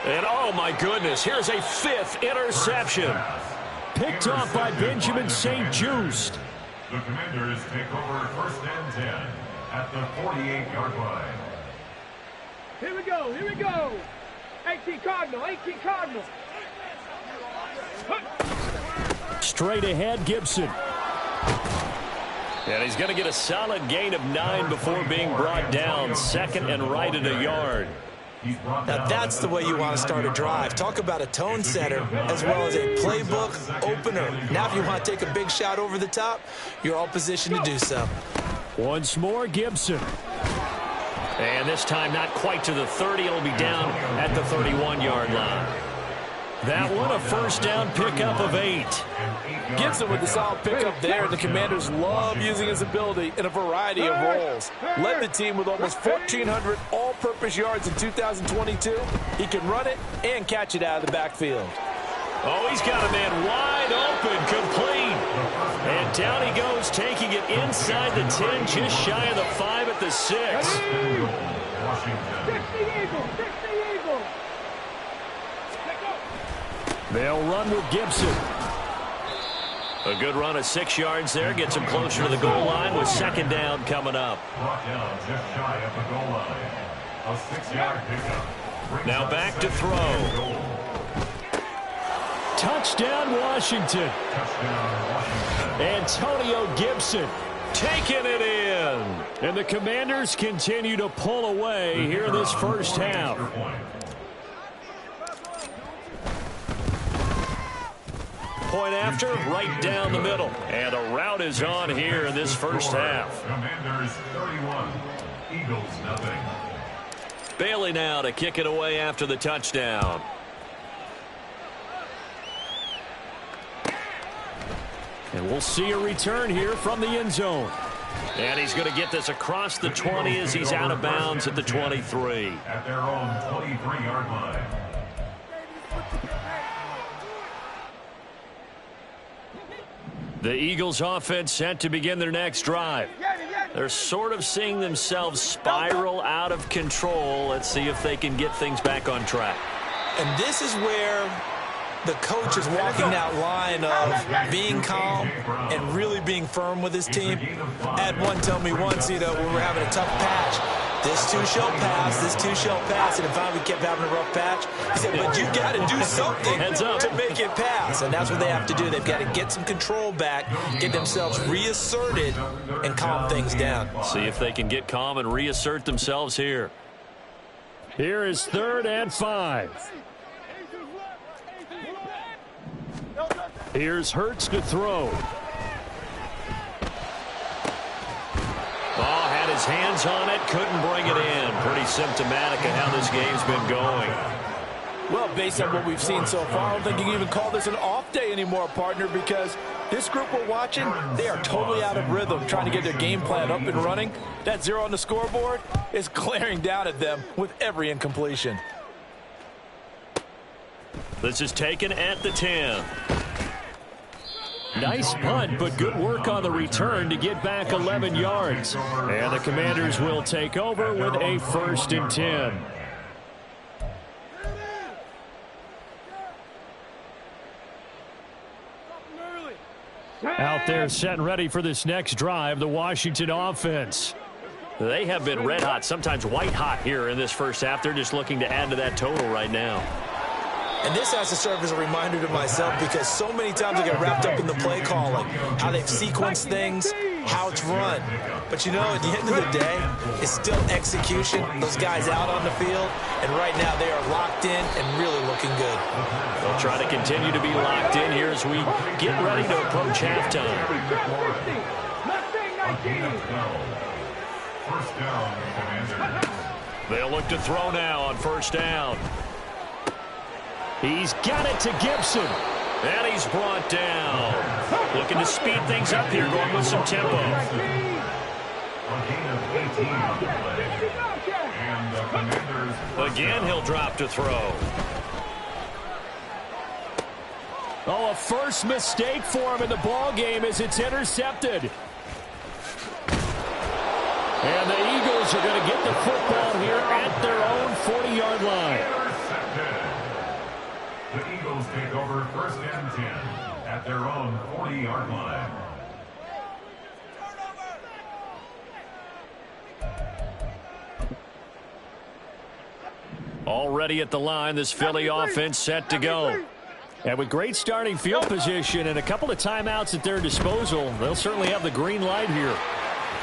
Speaker 4: And oh my goodness, here's a 5th interception. Picked off by Benjamin St-Juste.
Speaker 3: The Commanders take over 1st and 10 at the 48-yard line.
Speaker 5: Here we go. 18 Cardinal.
Speaker 4: Straight ahead, Gibson. And he's going to get a solid gain of 9 before being brought down. 2nd and right at a yard.
Speaker 2: Now that's the way you want to start a drive. Talk about a tone setter as well as a playbook opener. Now if you want to take a big shot over the top, you're all positioned to do so.
Speaker 4: Once more, Gibson. And this time not quite to the 30. It'll be down at the 31-yard line. That one a 1st down pickup of 8.
Speaker 2: Gibson with the solid pickup there, and the Commanders love using his ability in a variety of roles. Led the team with almost 1,400 all-purpose yards in 2022. He can run it and catch it out of the backfield.
Speaker 4: Oh, he's got a man wide open, complete. And down he goes, taking it inside the 10, just shy of the 5 at the 6.
Speaker 5: 60 Eagles.
Speaker 4: They'll run with Gibson. A good run of 6 yards there. Gets him closer to the goal line with 2nd down coming up.
Speaker 3: Brought down just shy of the goal line. A 6-yard pickup.
Speaker 4: Now back to throw. Touchdown, Washington. Antonio Gibson taking it in. And the Commanders continue to pull away here in this first half. Point after, right down the middle. And a rout is on here in this first half.
Speaker 3: Commanders 31, Eagles nothing.
Speaker 4: Bailey now to kick it away after the touchdown. And we'll see a return here from the end zone. And he's going to get this across the 20 as he's out of bounds at the 23.
Speaker 3: At their own 23-yard line.
Speaker 4: The Eagles offense set to begin their next drive. They're sort of seeing themselves spiral out of control. Let's see if they can get things back on track.
Speaker 2: And this is where the coach is walking that line of being calm and really being firm with his team. I had one tell me once, when we're having a tough patch, this too shall pass, this too shall pass. And if finally we kept having a rough patch, he said, but you got to do something to make it pass. And that's what they have to do. They've got to get some control back, get themselves reasserted, and calm things down.
Speaker 4: See if they can get calm and reassert themselves here.
Speaker 1: Here is 3rd and 5. Here's Hurts to throw.
Speaker 4: Oh, had his hands on it, couldn't bring it in. Pretty symptomatic of how this game's been going.
Speaker 6: Well, based on what we've seen so far, I don't think you can even call this an off day anymore, partner, because this group we're watching, they are totally out of rhythm, trying to get their game plan up and running. That 0 on the scoreboard is glaring down at them with every incompletion.
Speaker 4: This is taken at the 10.
Speaker 1: Nice punt, but good work on the return to get back 11 yards. And the Commanders will take over with a 1st and 10. Out there set and ready for this next drive, the Washington offense.
Speaker 4: They have been red hot, sometimes white hot here in this first half. They're just looking to add to that total right now.
Speaker 2: And this has to serve as a reminder to myself because so many times I get wrapped up in the play calling, how they've sequenced things, how it's run. But at the end of the day, it's still execution. Those guys out on the field, and right now they are locked in and really looking good.
Speaker 4: They'll try to continue to be locked in here as we get ready to approach halftime.
Speaker 3: First down, Commanders.
Speaker 4: They'll look to throw now on 1st down.
Speaker 1: He's got it to Gibson.
Speaker 4: And he's brought down. Looking to speed things up here, going with some tempo.
Speaker 3: A gain of 18 on the play. And the Commanders.
Speaker 4: Again, he'll drop to throw.
Speaker 1: Oh, a first mistake for him in the ball game as it's intercepted. And the Eagles are going to get the football here at their own 40-yard line.
Speaker 3: The Eagles take over 1st and 10 at their own 40-yard line.
Speaker 4: Already at the line, this Philly offense set to go.
Speaker 1: And with great starting field position and a couple of timeouts at their disposal, they'll certainly have the green light here.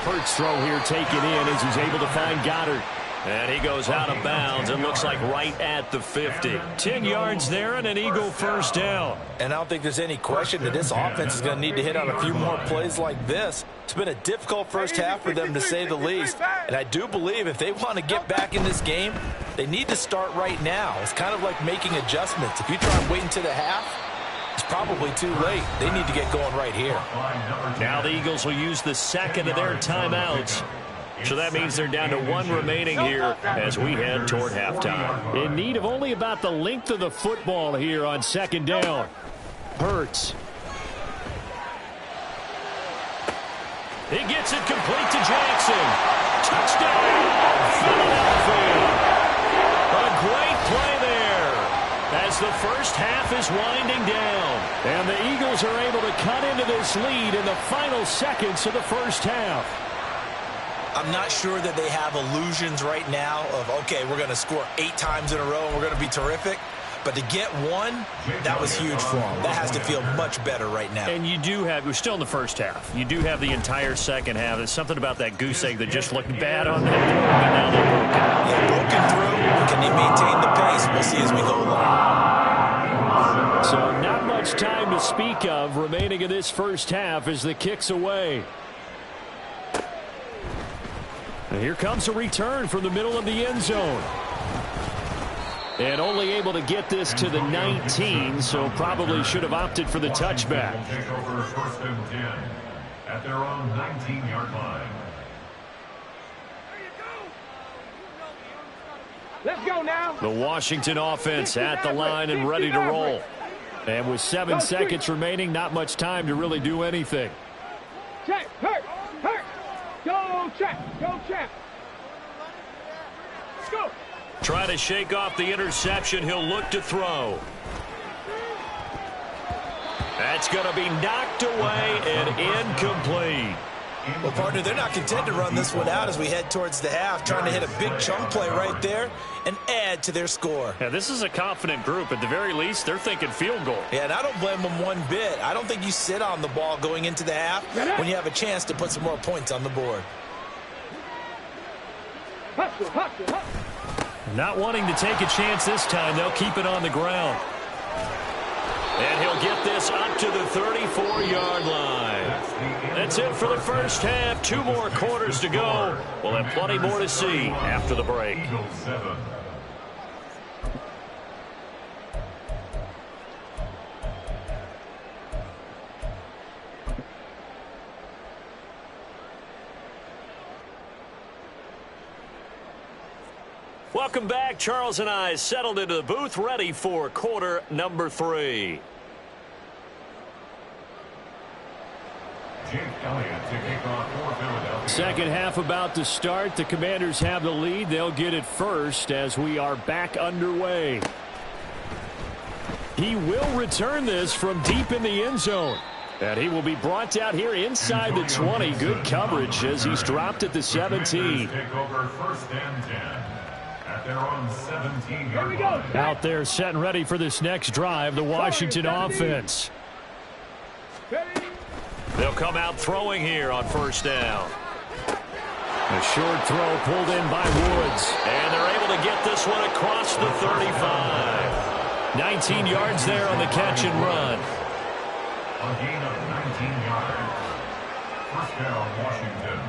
Speaker 1: Hurts throw here taken in as he's able to find Goddard.
Speaker 4: And he goes out of bounds. It looks like right at the 50.
Speaker 1: 10 yards there and an Eagle 1st down.
Speaker 6: And I don't think there's any question that this offense is going to need to hit on a few more plays like this. It's been a difficult first half for them, to say the least. And I do believe if they want to get back in this game, they need to start right now. It's kind of like making adjustments. If you try and wait until the half, it's probably too late. They need to get going right here.
Speaker 4: Now the Eagles will use the second of their timeouts. So that means they're down to 1 remaining here as we head toward halftime.
Speaker 1: In need of only about the length of the football here on 2nd down. Hurts.
Speaker 4: He gets it complete to Jackson. Touchdown, Philadelphia. A great play there as the first half is winding down.
Speaker 1: And the Eagles are able to cut into this lead in the final seconds of the first half.
Speaker 2: I'm not sure that they have illusions right now of, okay, we're going to score 8 times in a row and we're going to be terrific. But to get one, that was huge for them. That has to feel much better right now.
Speaker 4: And you do have, we're still in the first half. You do have the entire second half. There's something about that goose egg that just looked bad on them. But now they're broken.
Speaker 2: Yeah, broken through. Can they maintain the pace? We'll see as we go along.
Speaker 1: So not much time to speak of remaining in this first half as the kick's away. And here comes a return from the middle of the end zone. And only able to get this to the 19, so probably should have opted for the touchback.
Speaker 3: at their own 19-yard line.
Speaker 5: Let's go now.
Speaker 4: The Washington offense at the line and ready to roll. And with 7 seconds remaining, not much time to really do anything.
Speaker 5: Check, hurt. Go, check. Go.
Speaker 4: Try to shake off the interception. He'll look to throw. That's going to be knocked away and incomplete.
Speaker 6: Well, partner, they're not content to run this one out as we head towards the half, trying to hit a big chunk play right there and add to their score.
Speaker 4: Yeah, this is a confident group. At the very least, they're thinking field goal.
Speaker 6: Yeah, and I don't blame them one bit. I don't think you sit on the ball going into the half when you have a chance to put some more points on the board.
Speaker 5: Hustle.
Speaker 4: Not wanting to take a chance this time, they'll keep it on the ground. And he'll get this up to the 34-yard line. That's it for the first half. 2 more quarters to go. We'll have plenty more to see after the break.
Speaker 3: Eagles 7.
Speaker 4: Welcome back. Charles and I settled into the booth, ready for quarter number 3.
Speaker 3: Jake Elliott to kick off for Philadelphia.
Speaker 1: Second half about to start. The Commanders have the lead. They'll get it first as we are back underway. He will return this from deep in the end zone. And he will be brought out here inside the 20. Good coverage as he's dropped at the 17.
Speaker 3: Take over 1st and 10 at their own 17-yard line.
Speaker 1: Out there set and ready for this next drive, the Washington offense.
Speaker 4: They'll come out throwing here on 1st down.
Speaker 1: A short throw pulled in by Woods.
Speaker 4: And they're able to get this one across the 35. 19 yards there on the catch and run.
Speaker 3: A gain of 19 yards. 1st down, Washington.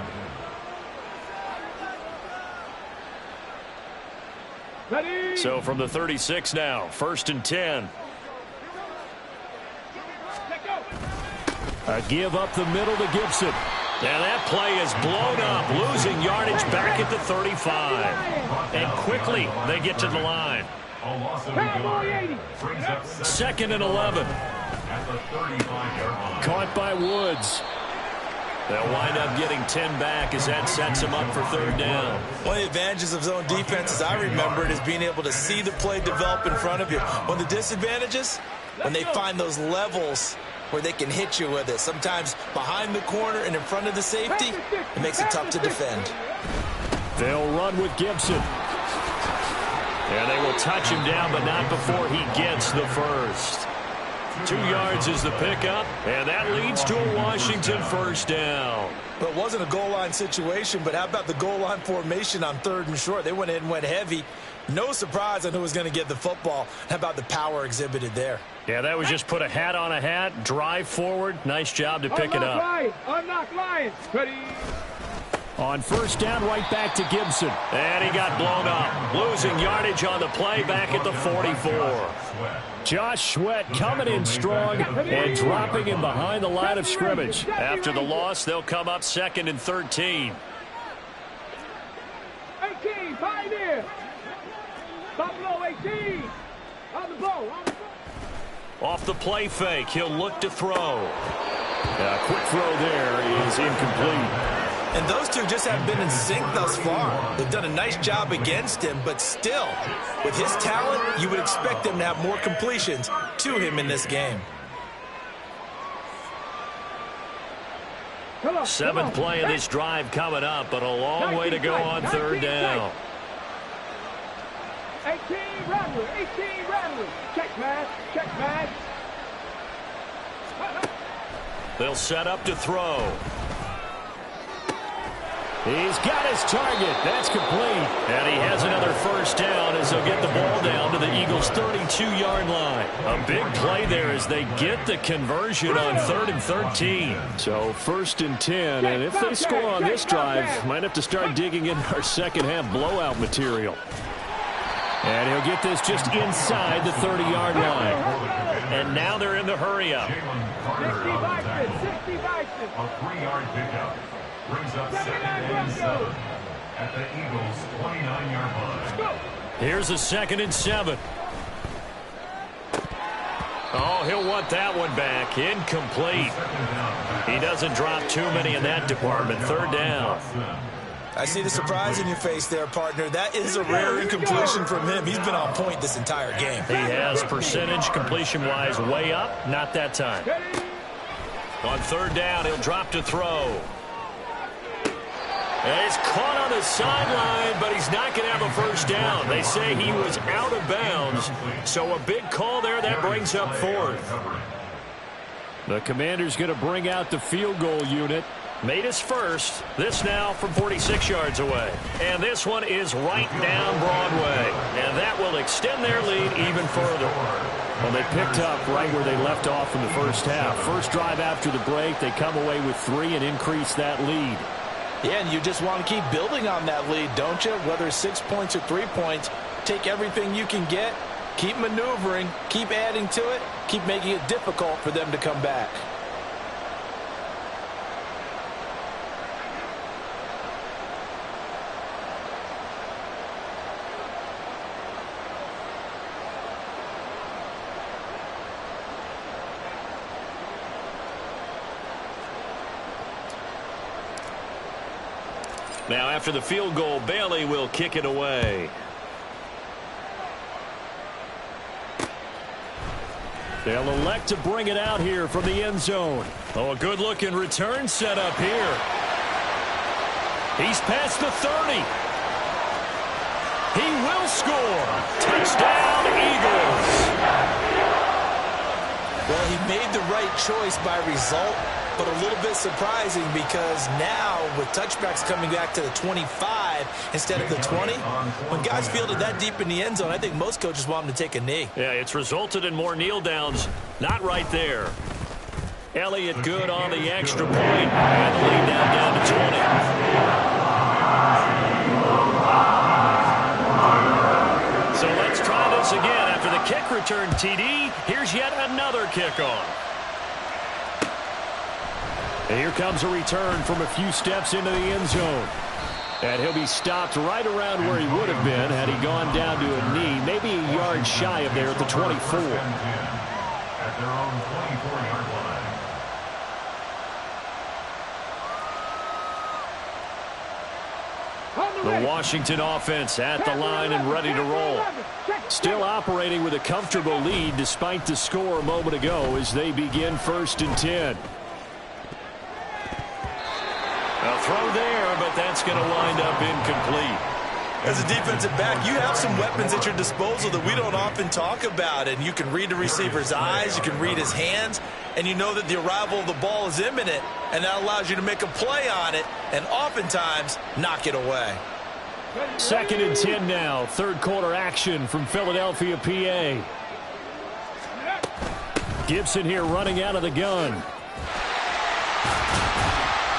Speaker 5: Ready.
Speaker 4: So from the 36 now, 1st and 10.
Speaker 1: A give up the middle to Gibson.
Speaker 4: Now that play is blown up, losing yardage back at the 35. And quickly they get to the line.
Speaker 3: A loss of a yard. Brings up
Speaker 4: 2nd and 11.
Speaker 3: at the 35-yard line.
Speaker 1: Caught by Woods.
Speaker 4: They'll wind up getting 10 back as that sets them up for 3rd down.
Speaker 6: One of the advantages of zone defense, as I remember it, is being able to see the play develop in front of you. One of the disadvantages, when they find those levels where they can hit you with it. Sometimes behind the corner and in front of the safety, it makes it tough to defend.
Speaker 1: They'll run with Gibson.
Speaker 4: And they will touch him down, but not before he gets the first. 2 yards is the pickup, and that leads to a Washington 1st down.
Speaker 6: Well, it wasn't a goal line situation, but how about the goal line formation on 3rd and short? They went in and went heavy. No surprise on who was going to get the football. How about the power exhibited there?
Speaker 4: Yeah, that was just put a hat on a hat, drive forward. Nice job to pick it up.
Speaker 5: Unlock Lions. Ready.
Speaker 1: On 1st down, right back to Gibson.
Speaker 4: And he got blown up, losing yardage on the play back at the 44.
Speaker 1: Josh Sweat coming in strong and dropping him behind the line of scrimmage.
Speaker 4: After the loss, they'll come up 2nd and 13.
Speaker 5: 18, Pioneer. Buffalo 18. On the ball.
Speaker 4: Off the play fake, he'll look to throw.
Speaker 1: A quick throw there is incomplete.
Speaker 6: And those two just haven't been in sync thus far. They've done a nice job against him, but still, with his talent, you would expect them to have more completions to him in this game.
Speaker 4: 7th play of this drive coming up, but a long way to go on 3rd down.
Speaker 5: 18 Rattler. Check man.
Speaker 4: They'll set up to throw.
Speaker 1: He's got his target. That's complete.
Speaker 4: And he has another 1st down as they'll get the ball down to the Eagles' 32-yard line. A big play there as they get the conversion on 3rd and 13.
Speaker 1: So 1st and 10, and if they score on this drive, might have to start digging in our second half blowout material.
Speaker 4: And he'll get this just inside the 30-yard line. And now they're in the hurry-up.
Speaker 5: 60 Bison.
Speaker 3: A 3-yard pickup brings up 2nd and 7 at the Eagles' 29-yard line.
Speaker 1: Here's a 2nd and 7. Oh, he'll want that one back. Incomplete. He doesn't drop too many in that department. 3rd down.
Speaker 2: I see the surprise in your face there, partner. That is a rare incompletion from him. He's been on point this entire game.
Speaker 1: He has percentage completion-wise way up. Not that time. On 3rd down, he'll drop to throw. And he's caught on the sideline, but he's not going to have a 1st down. They say he was out of bounds, so a big call there. That brings up 4th. The Commander's going to bring out the field goal unit. Made his first. This now from 46 yards away. And this one is right down Broadway. And that will extend their lead even further. Well, they picked up right where they left off in the first half. First drive after the break, they come away with 3 and increase that lead.
Speaker 2: Yeah, and you just want to keep building on that lead, don't you? Whether it's 6 points or 3 points, take everything you can get, keep maneuvering, keep adding to it, keep making it difficult for them to come back.
Speaker 1: Now, after the field goal, Bailey will kick it away. They'll elect to bring it out here from the end zone. Oh, a good-looking return set up here. He's past the 30. He will score. Touchdown, Eagles.
Speaker 2: Well, he made the right choice by result, but a little bit surprising because now with touchbacks coming back to the 25 instead of the 20, when guys fielded that deep in the end zone, I think most coaches want them to take a knee.
Speaker 1: Yeah, it's resulted in more kneel downs. Not right there. Elliott good on the extra point. And the lead down to 20. So let's try this again. After the kick return TD, here's yet another kickoff. And here comes a return from a few steps into the end zone. And he'll be stopped right around where he would have been had he gone down to a knee, maybe a yard shy of there at the 24.
Speaker 3: At their own 24-yard line.
Speaker 1: The Washington offense at the line and ready to roll. Still operating with a comfortable lead despite the score a moment ago as they begin 1st and 10. A throw there, but that's going to wind up incomplete.
Speaker 2: As a defensive back, you have some weapons at your disposal that we don't often talk about, and you can read the receiver's eyes, you can read his hands, and you know that the arrival of the ball is imminent, and that allows you to make a play on it and oftentimes knock it away.
Speaker 1: 2nd and 10 now. 3rd quarter action from Philadelphia, PA. Gibson here running out of the gun.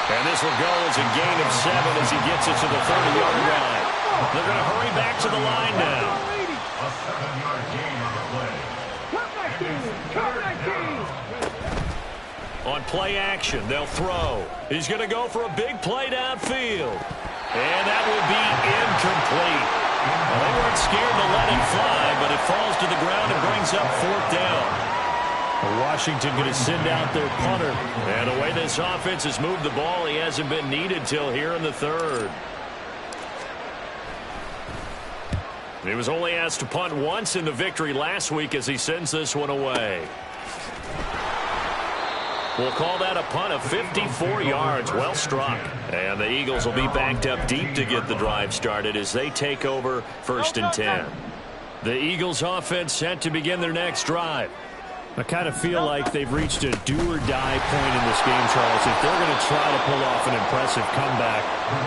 Speaker 1: And this will go as a gain of 7 as he gets it to the 30-yard line. They're going to hurry back to the line now.
Speaker 3: A 7-yard gain on the play.
Speaker 1: On play action, they'll throw. He's going to go for a big play downfield. And that will be incomplete. Well, they weren't scared to let him fly, but it falls to the ground and brings up 4th down. Washington going to send out their punter. And the way this offense has moved the ball, he hasn't been needed till here in the 3rd. He was only asked to punt once in the victory last week as he sends this one away. We'll call that a punt of 54 yards. Well struck. And the Eagles will be backed up deep to get the drive started as they take over 1st and 10. The Eagles offense set to begin their next drive. I kind of feel like they've reached a do-or-die point in this game, Charles. If they're going to try to pull off an impressive comeback,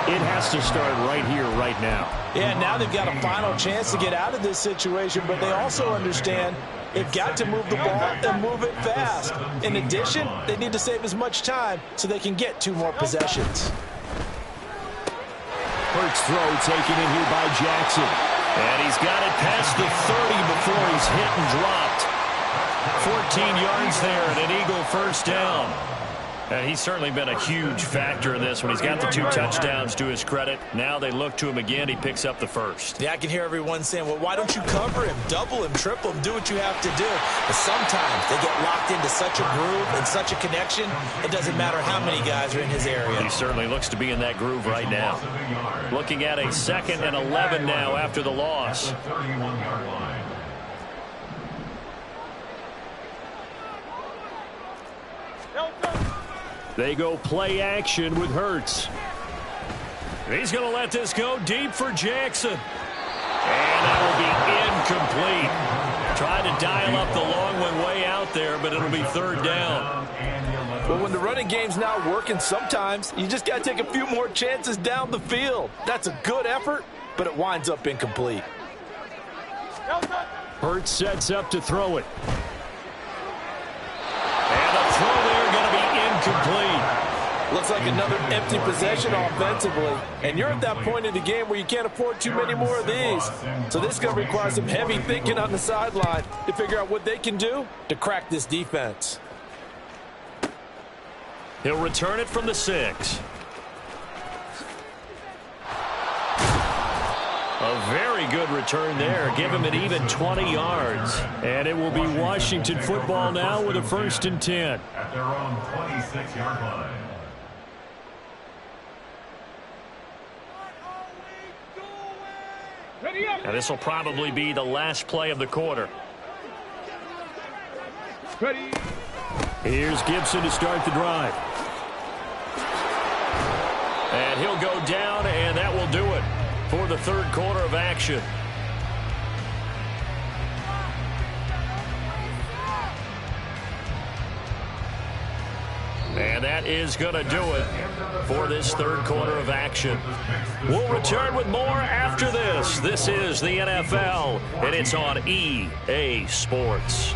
Speaker 1: it has to start right here, right now.
Speaker 2: Yeah, now they've got a final chance to get out of this situation, but they also understand they've got to move the ball and move it fast. In addition, they need to save as much time so they can get 2 more possessions.
Speaker 1: Hurts throw taken in here by Jackson.
Speaker 4: And he's got it past the 30 before he's hit and dropped. 14 yards there and an Eagle first down. And he's certainly been a huge factor in this when he's got the 2 touchdowns to his credit. Now they look to him again. He picks up the first.
Speaker 2: Yeah, I can hear everyone saying, well, why don't you cover him, double him, triple him, do what you have to do. But sometimes they get locked into such a groove and such a connection, it doesn't matter how many guys are in his area.
Speaker 4: He certainly looks to be in that groove right now. Looking at a 2nd and 11 now after the loss.
Speaker 3: 31-yard line.
Speaker 4: They go play action with Hurts. He's going to let this go deep for Jackson. And that will be incomplete. Tried to dial up the long one way out there, but it'll be 3rd down.
Speaker 6: Well, when the running game's not working, sometimes you just got to take a few more chances down the field. That's a good effort, but it winds up incomplete.
Speaker 4: Hurts sets up to throw it. And the throw there going to be incomplete.
Speaker 6: Looks like another empty possession offensively. And you're at that point in the game where you can't afford too many more of these. So this is going to require some heavy thinking on the sideline to figure out what they can do to crack this defense.
Speaker 4: He'll return it from the 6. A very good return there. Give him an even 20 yards. And it will be Washington football now with a 1st and 10.
Speaker 3: At their own 26-yard line.
Speaker 4: Now this will probably be the last play of the quarter.
Speaker 5: Ready.
Speaker 4: Here's Gibson to start the drive. And he'll go down, and that will do it for the 3rd quarter of action. And that is going to do it for this 3rd quarter of action. We'll return with more after this. This is the NFL, and it's on EA Sports.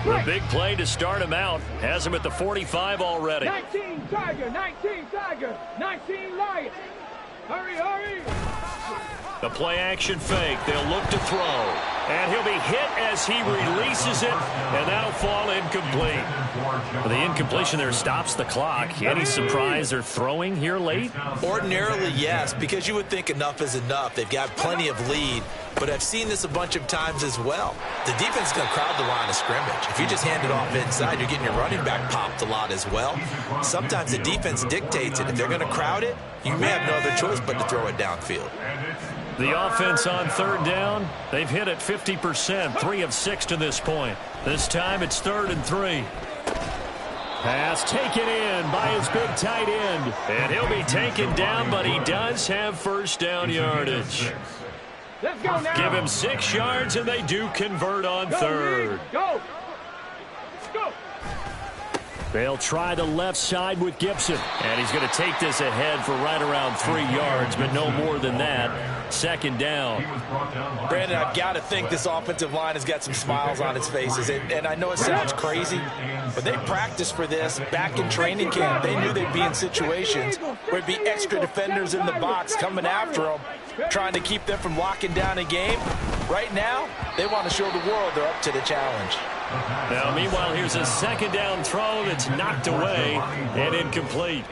Speaker 4: The big play to start him out has him at the 45 already.
Speaker 5: 19 Tiger, 19 Tiger, 19 Lion. Hurry, hurry.
Speaker 4: The play action fake. They'll look to throw. And he'll be hit as he releases it, and that'll fall incomplete. Well, the incompletion there stops the clock. Any surprise they're throwing here late?
Speaker 2: Ordinarily, yes, because you would think enough is enough. They've got plenty of lead, but I've seen this a bunch of times as well. The defense is going to crowd the line of scrimmage. If you just hand it off inside, you're getting your running back popped a lot as well. Sometimes the defense dictates it. If they're going to crowd it, you may have no other choice but to throw it downfield.
Speaker 4: The offense on 3rd down, they've hit it 50%, 3 of 6 to this point. This time it's 3rd and 3. Pass taken in by his big tight end. And he'll be taken down, but he does have 1st down yardage.
Speaker 5: Let's go now.
Speaker 4: Give him 6 yards, and they do convert on 3rd.
Speaker 5: Go. Go.
Speaker 4: They'll try the left side with Gibson. And he's going to take this ahead for right around 3 yards, but no more than that. 2nd down.
Speaker 6: Brandon, I've got to think this offensive line has got some smiles on its faces. And I know it sounds crazy, but they practiced for this back in training camp. They knew they'd be in situations where it'd be extra defenders in the box coming after them, trying to keep them from locking down a game. Right now, they want to show the world they're up to the challenge.
Speaker 4: Now, meanwhile, here's a 2nd down throw that's knocked away and incomplete.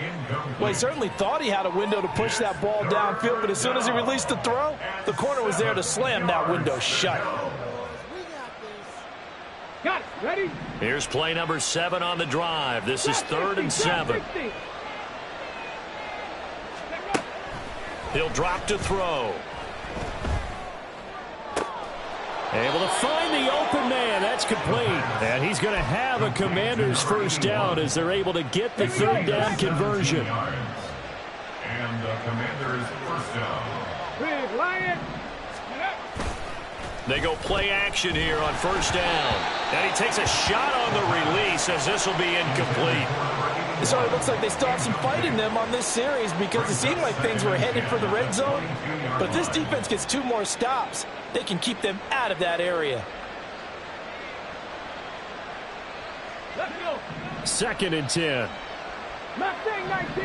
Speaker 6: Well, he certainly thought he had a window to push that ball downfield, but as soon as he released the throw, the corner was there to slam that window shut.
Speaker 5: Got it. Ready?
Speaker 4: Here's play number 7 on the drive. This is 3rd and 7. He'll drop to throw. Able to find the open man. That's complete. And he's going to have a Commander's 1st down as they're able to get the 3rd down conversion.
Speaker 3: And the Commander's 1st down.
Speaker 5: Big Lion.
Speaker 4: They go play action here on 1st down. And he takes a shot on the release as this will be incomplete.
Speaker 6: It sort of looks like they still have some fight in them on this series because it seemed like things were headed for the red zone. But if this defense gets 2 more stops, they can keep them out of that area.
Speaker 5: Let's go.
Speaker 4: 2nd and 10.
Speaker 5: Mustang 19.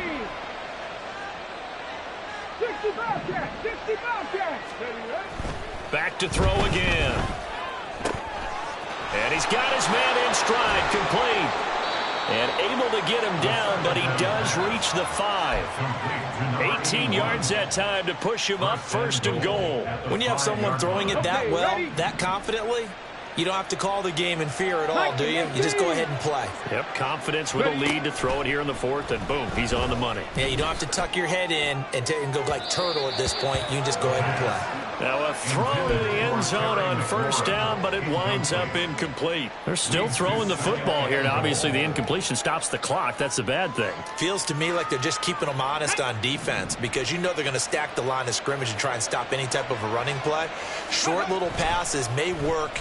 Speaker 5: 60 Bobcat. 60 Bobcat. Ready, right?
Speaker 4: Back to throw again. And he's got his man in stride, complete. And able to get him down, but he does reach the 5. 18 yards that time to push him up, 1st and goal.
Speaker 6: When you have someone throwing it that well, that confidently, you don't have to call the game in fear at all, do you? You just go ahead and play.
Speaker 4: Yep, confidence with a lead to throw it here in the 4th, and boom, he's on the money.
Speaker 6: Yeah, you don't have to tuck your head in and go like turtle at this point. You can just go ahead and play.
Speaker 4: Now a throw to the end zone on 1st down, but it winds up incomplete. They're still throwing the football here, and obviously the incompletion stops the clock. That's a bad thing.
Speaker 6: Feels to me like they're just keeping them honest on defense because you know they're going to stack the line of scrimmage and try and stop any type of a running play. Short little passes may work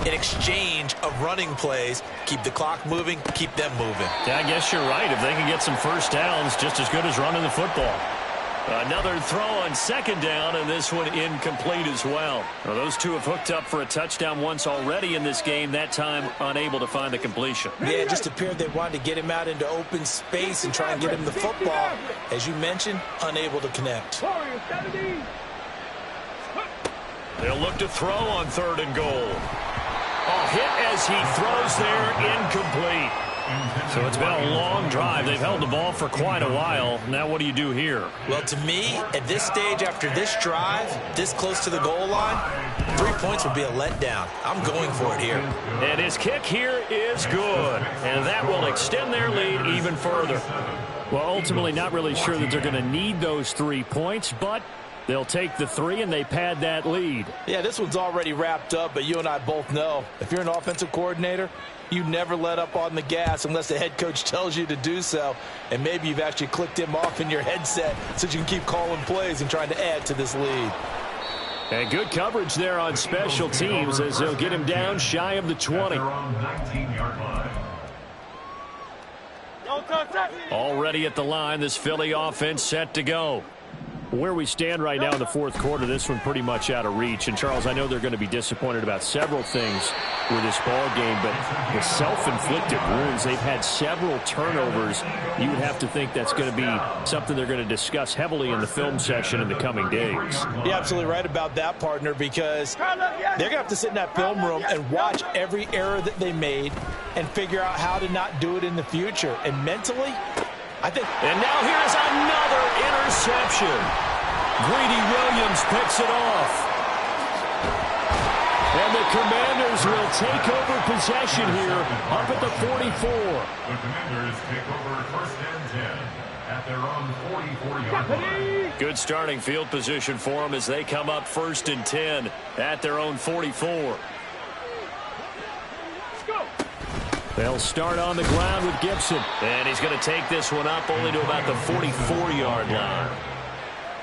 Speaker 6: in exchange of running plays. Keep the clock moving, keep them moving.
Speaker 4: Yeah, I guess you're right. If they can get some 1st downs, just as good as running the football. Another throw on 2nd down, and this one incomplete as well. Now, those two have hooked up for a touchdown once already in this game, that time unable to find the completion.
Speaker 6: Yeah, it just appeared they wanted to get him out into open space and try and get him the football. As you mentioned, unable to connect.
Speaker 4: They'll look to throw on 3rd and goal. A hit as he throws there, incomplete. So it's been a long drive. They've held the ball for quite a while. Now what do you do here?
Speaker 6: Well, to me, at this stage, after this drive, this close to the goal line, 3 points would be a letdown. I'm going for it here.
Speaker 4: And his kick here is good. And that will extend their lead even further. Well, ultimately not really sure that they're going to need those 3 points, but they'll take the 3 and they pad that lead.
Speaker 6: Yeah, this one's already wrapped up, but you and I both know if you're an offensive coordinator, you never let up on the gas unless the head coach tells you to do so. And maybe you've actually clicked him off in your headset so you can keep calling plays and trying to add to this lead.
Speaker 4: And good coverage there on special teams as they'll get him down shy of the 20. Already at the line, this Philly offense set to go. Where we stand right now in the 4th quarter, this one pretty much out of reach. And, Charles, I know they're going to be disappointed about several things with this ball game, but the self-inflicted wounds, they've had several turnovers. You would have to think that's going to be something they're going to discuss heavily in the film session in the coming days.
Speaker 6: You're absolutely right about that, partner, because they're going to have to sit in that film room and watch every error that they made and figure out how to not do it in the future. And mentally, I think.
Speaker 4: And now here's another interception. Greedy Williams picks it off. And the Commanders will take over possession here up at the 44.
Speaker 3: The Commanders take over 1st and 10 at their own 44-yard line.
Speaker 4: Good starting field position for them as they come up 1st and 10 at their own 44. They'll start on the ground with Gibson. And he's going to take this one up only to about the 44-yard line.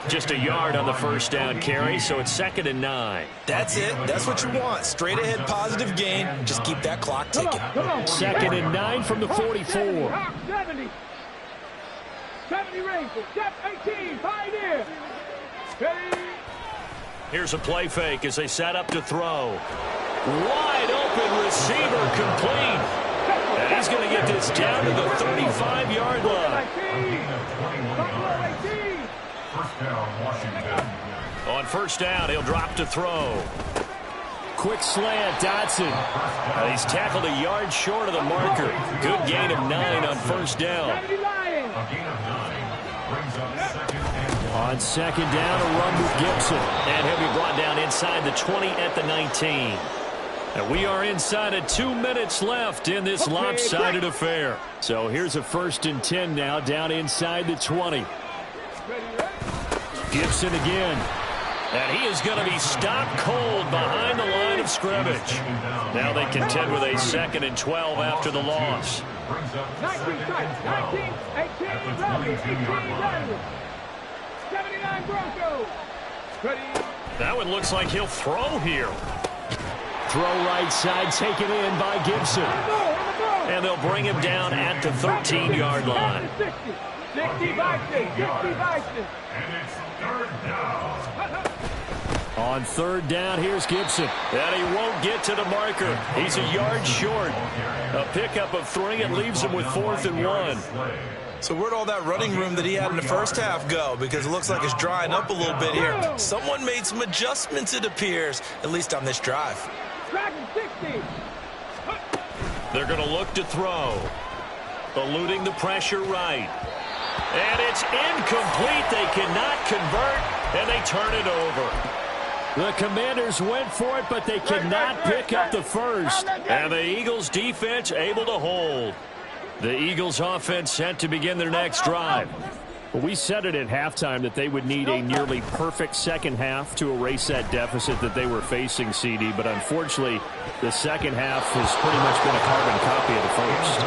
Speaker 4: Just a yard on the 1st down carry, so it's 2nd and 9.
Speaker 6: That's it. That's what you want. Straight ahead positive gain. Just keep that clock ticking.
Speaker 4: 2nd and 9 from the 44.
Speaker 5: 70. 70 Rangers. Step 18. Pioneer.
Speaker 4: Here's a play fake as they set up to throw. Wide open receiver complete. And he's going to get this down to the 35-yard line.
Speaker 3: First down, Washington.
Speaker 4: On 1st down, he'll drop to throw. Quick slant, Dotson. He's tackled a yard short of the marker. Good gain of 9 on 1st down.
Speaker 3: A gain of 9 brings up 2nd and 1.
Speaker 4: On 2nd down, a run with Gibson. And he'll be brought down inside the 20 at the 19. And we are inside of 2 minutes left in this lopsided affair. So here's a 1st and 10 now down inside the 20. Gibson again. And he is going to be stopped cold behind the line of scrimmage. Now they contend with a 2nd and 12 after the loss.
Speaker 5: 19 strikes. 19, 18 Ravens. 18 Ravens. 79 Broncos. Ready.
Speaker 4: That one looks like he'll throw here. Throw right side, taken in by Gibson. And they'll bring him down at the 13-yard line.
Speaker 5: 60 Vikings.
Speaker 3: And it's third down.
Speaker 1: On third down, here's Gibson.
Speaker 4: And he won't get to the marker. He's a yard short. A pickup of 3. It leaves him with 4th and 1.
Speaker 6: So where'd all that running room that he had in the first half go? Because it looks like it's drying up a little bit here. Someone made some adjustments, it appears, at least on this drive.
Speaker 5: Dragon 60.
Speaker 4: They're going to look to throw. Eluding the pressure right. And it's incomplete. They cannot convert, and they turn it over.
Speaker 1: The Commanders went for it, but they cannot pick up the first.
Speaker 4: And the Eagles defense able to hold. The Eagles offense set to begin their next drive.
Speaker 1: Well, we said it at halftime that they would need a nearly perfect second half to erase that deficit that they were facing, CD. But unfortunately, the second half has pretty much been a carbon copy of the first.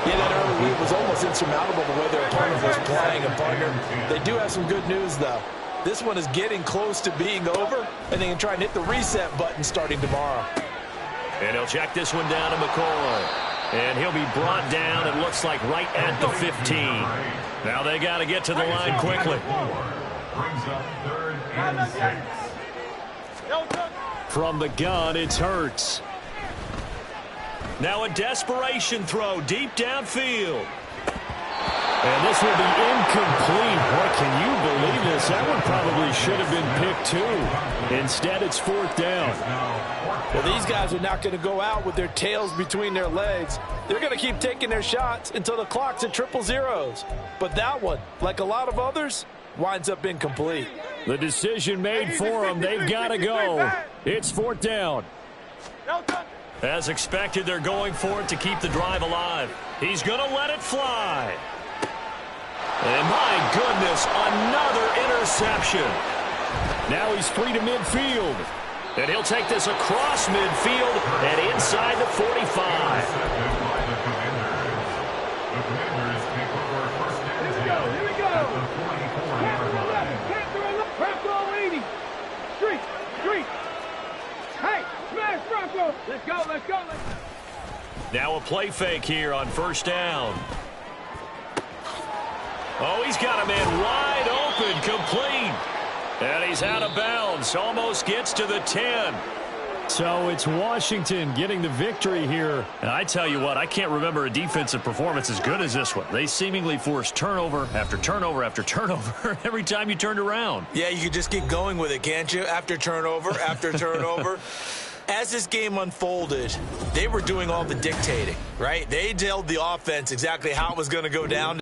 Speaker 2: Yeah, that early lead was almost insurmountable the way their opponent was playing. And, partner, they do have some good news, though. This one is getting close to being over, and they can try and hit the reset button starting tomorrow.
Speaker 4: And he'll check this one down to McCoy. And he'll be brought down, it looks like, right at the 15. Now they got to get to the line quickly.
Speaker 3: Brings up third and 6.
Speaker 1: From the gun, it's Hurts.
Speaker 4: Now a desperation throw deep downfield.
Speaker 1: And this will be incomplete. Boy, can you believe this? That one probably should have been picked too. Instead, it's 4th down.
Speaker 2: Well, these guys are not going to go out with their tails between their legs. They're going to keep taking their shots until the clock's at 000. But that one, like a lot of others, winds up incomplete.
Speaker 1: The decision made for them. They've got to go. It's 4th down.
Speaker 4: As expected, they're going for it to keep the drive alive. He's going to let it fly. And my goodness, another interception.
Speaker 1: Now he's free to midfield.
Speaker 4: And he'll take this across midfield and inside the 45.
Speaker 5: Here we go. Captain 80. Street. Hey, smash Bronco. Let's go.
Speaker 4: Now a play fake here on 1st down. Oh, he's got a man wide open, complete. And he's out of bounds, almost gets to the 10.
Speaker 1: So it's Washington getting the victory here.
Speaker 4: And I tell you what, I can't remember a defensive performance as good as this one. They seemingly forced turnover after turnover after turnover every time you turned around.
Speaker 6: Yeah, you could just keep going with it, can't you? After turnover, after turnover. As this game unfolded, they were doing all the dictating, right? They told the offense exactly how it was going to go down.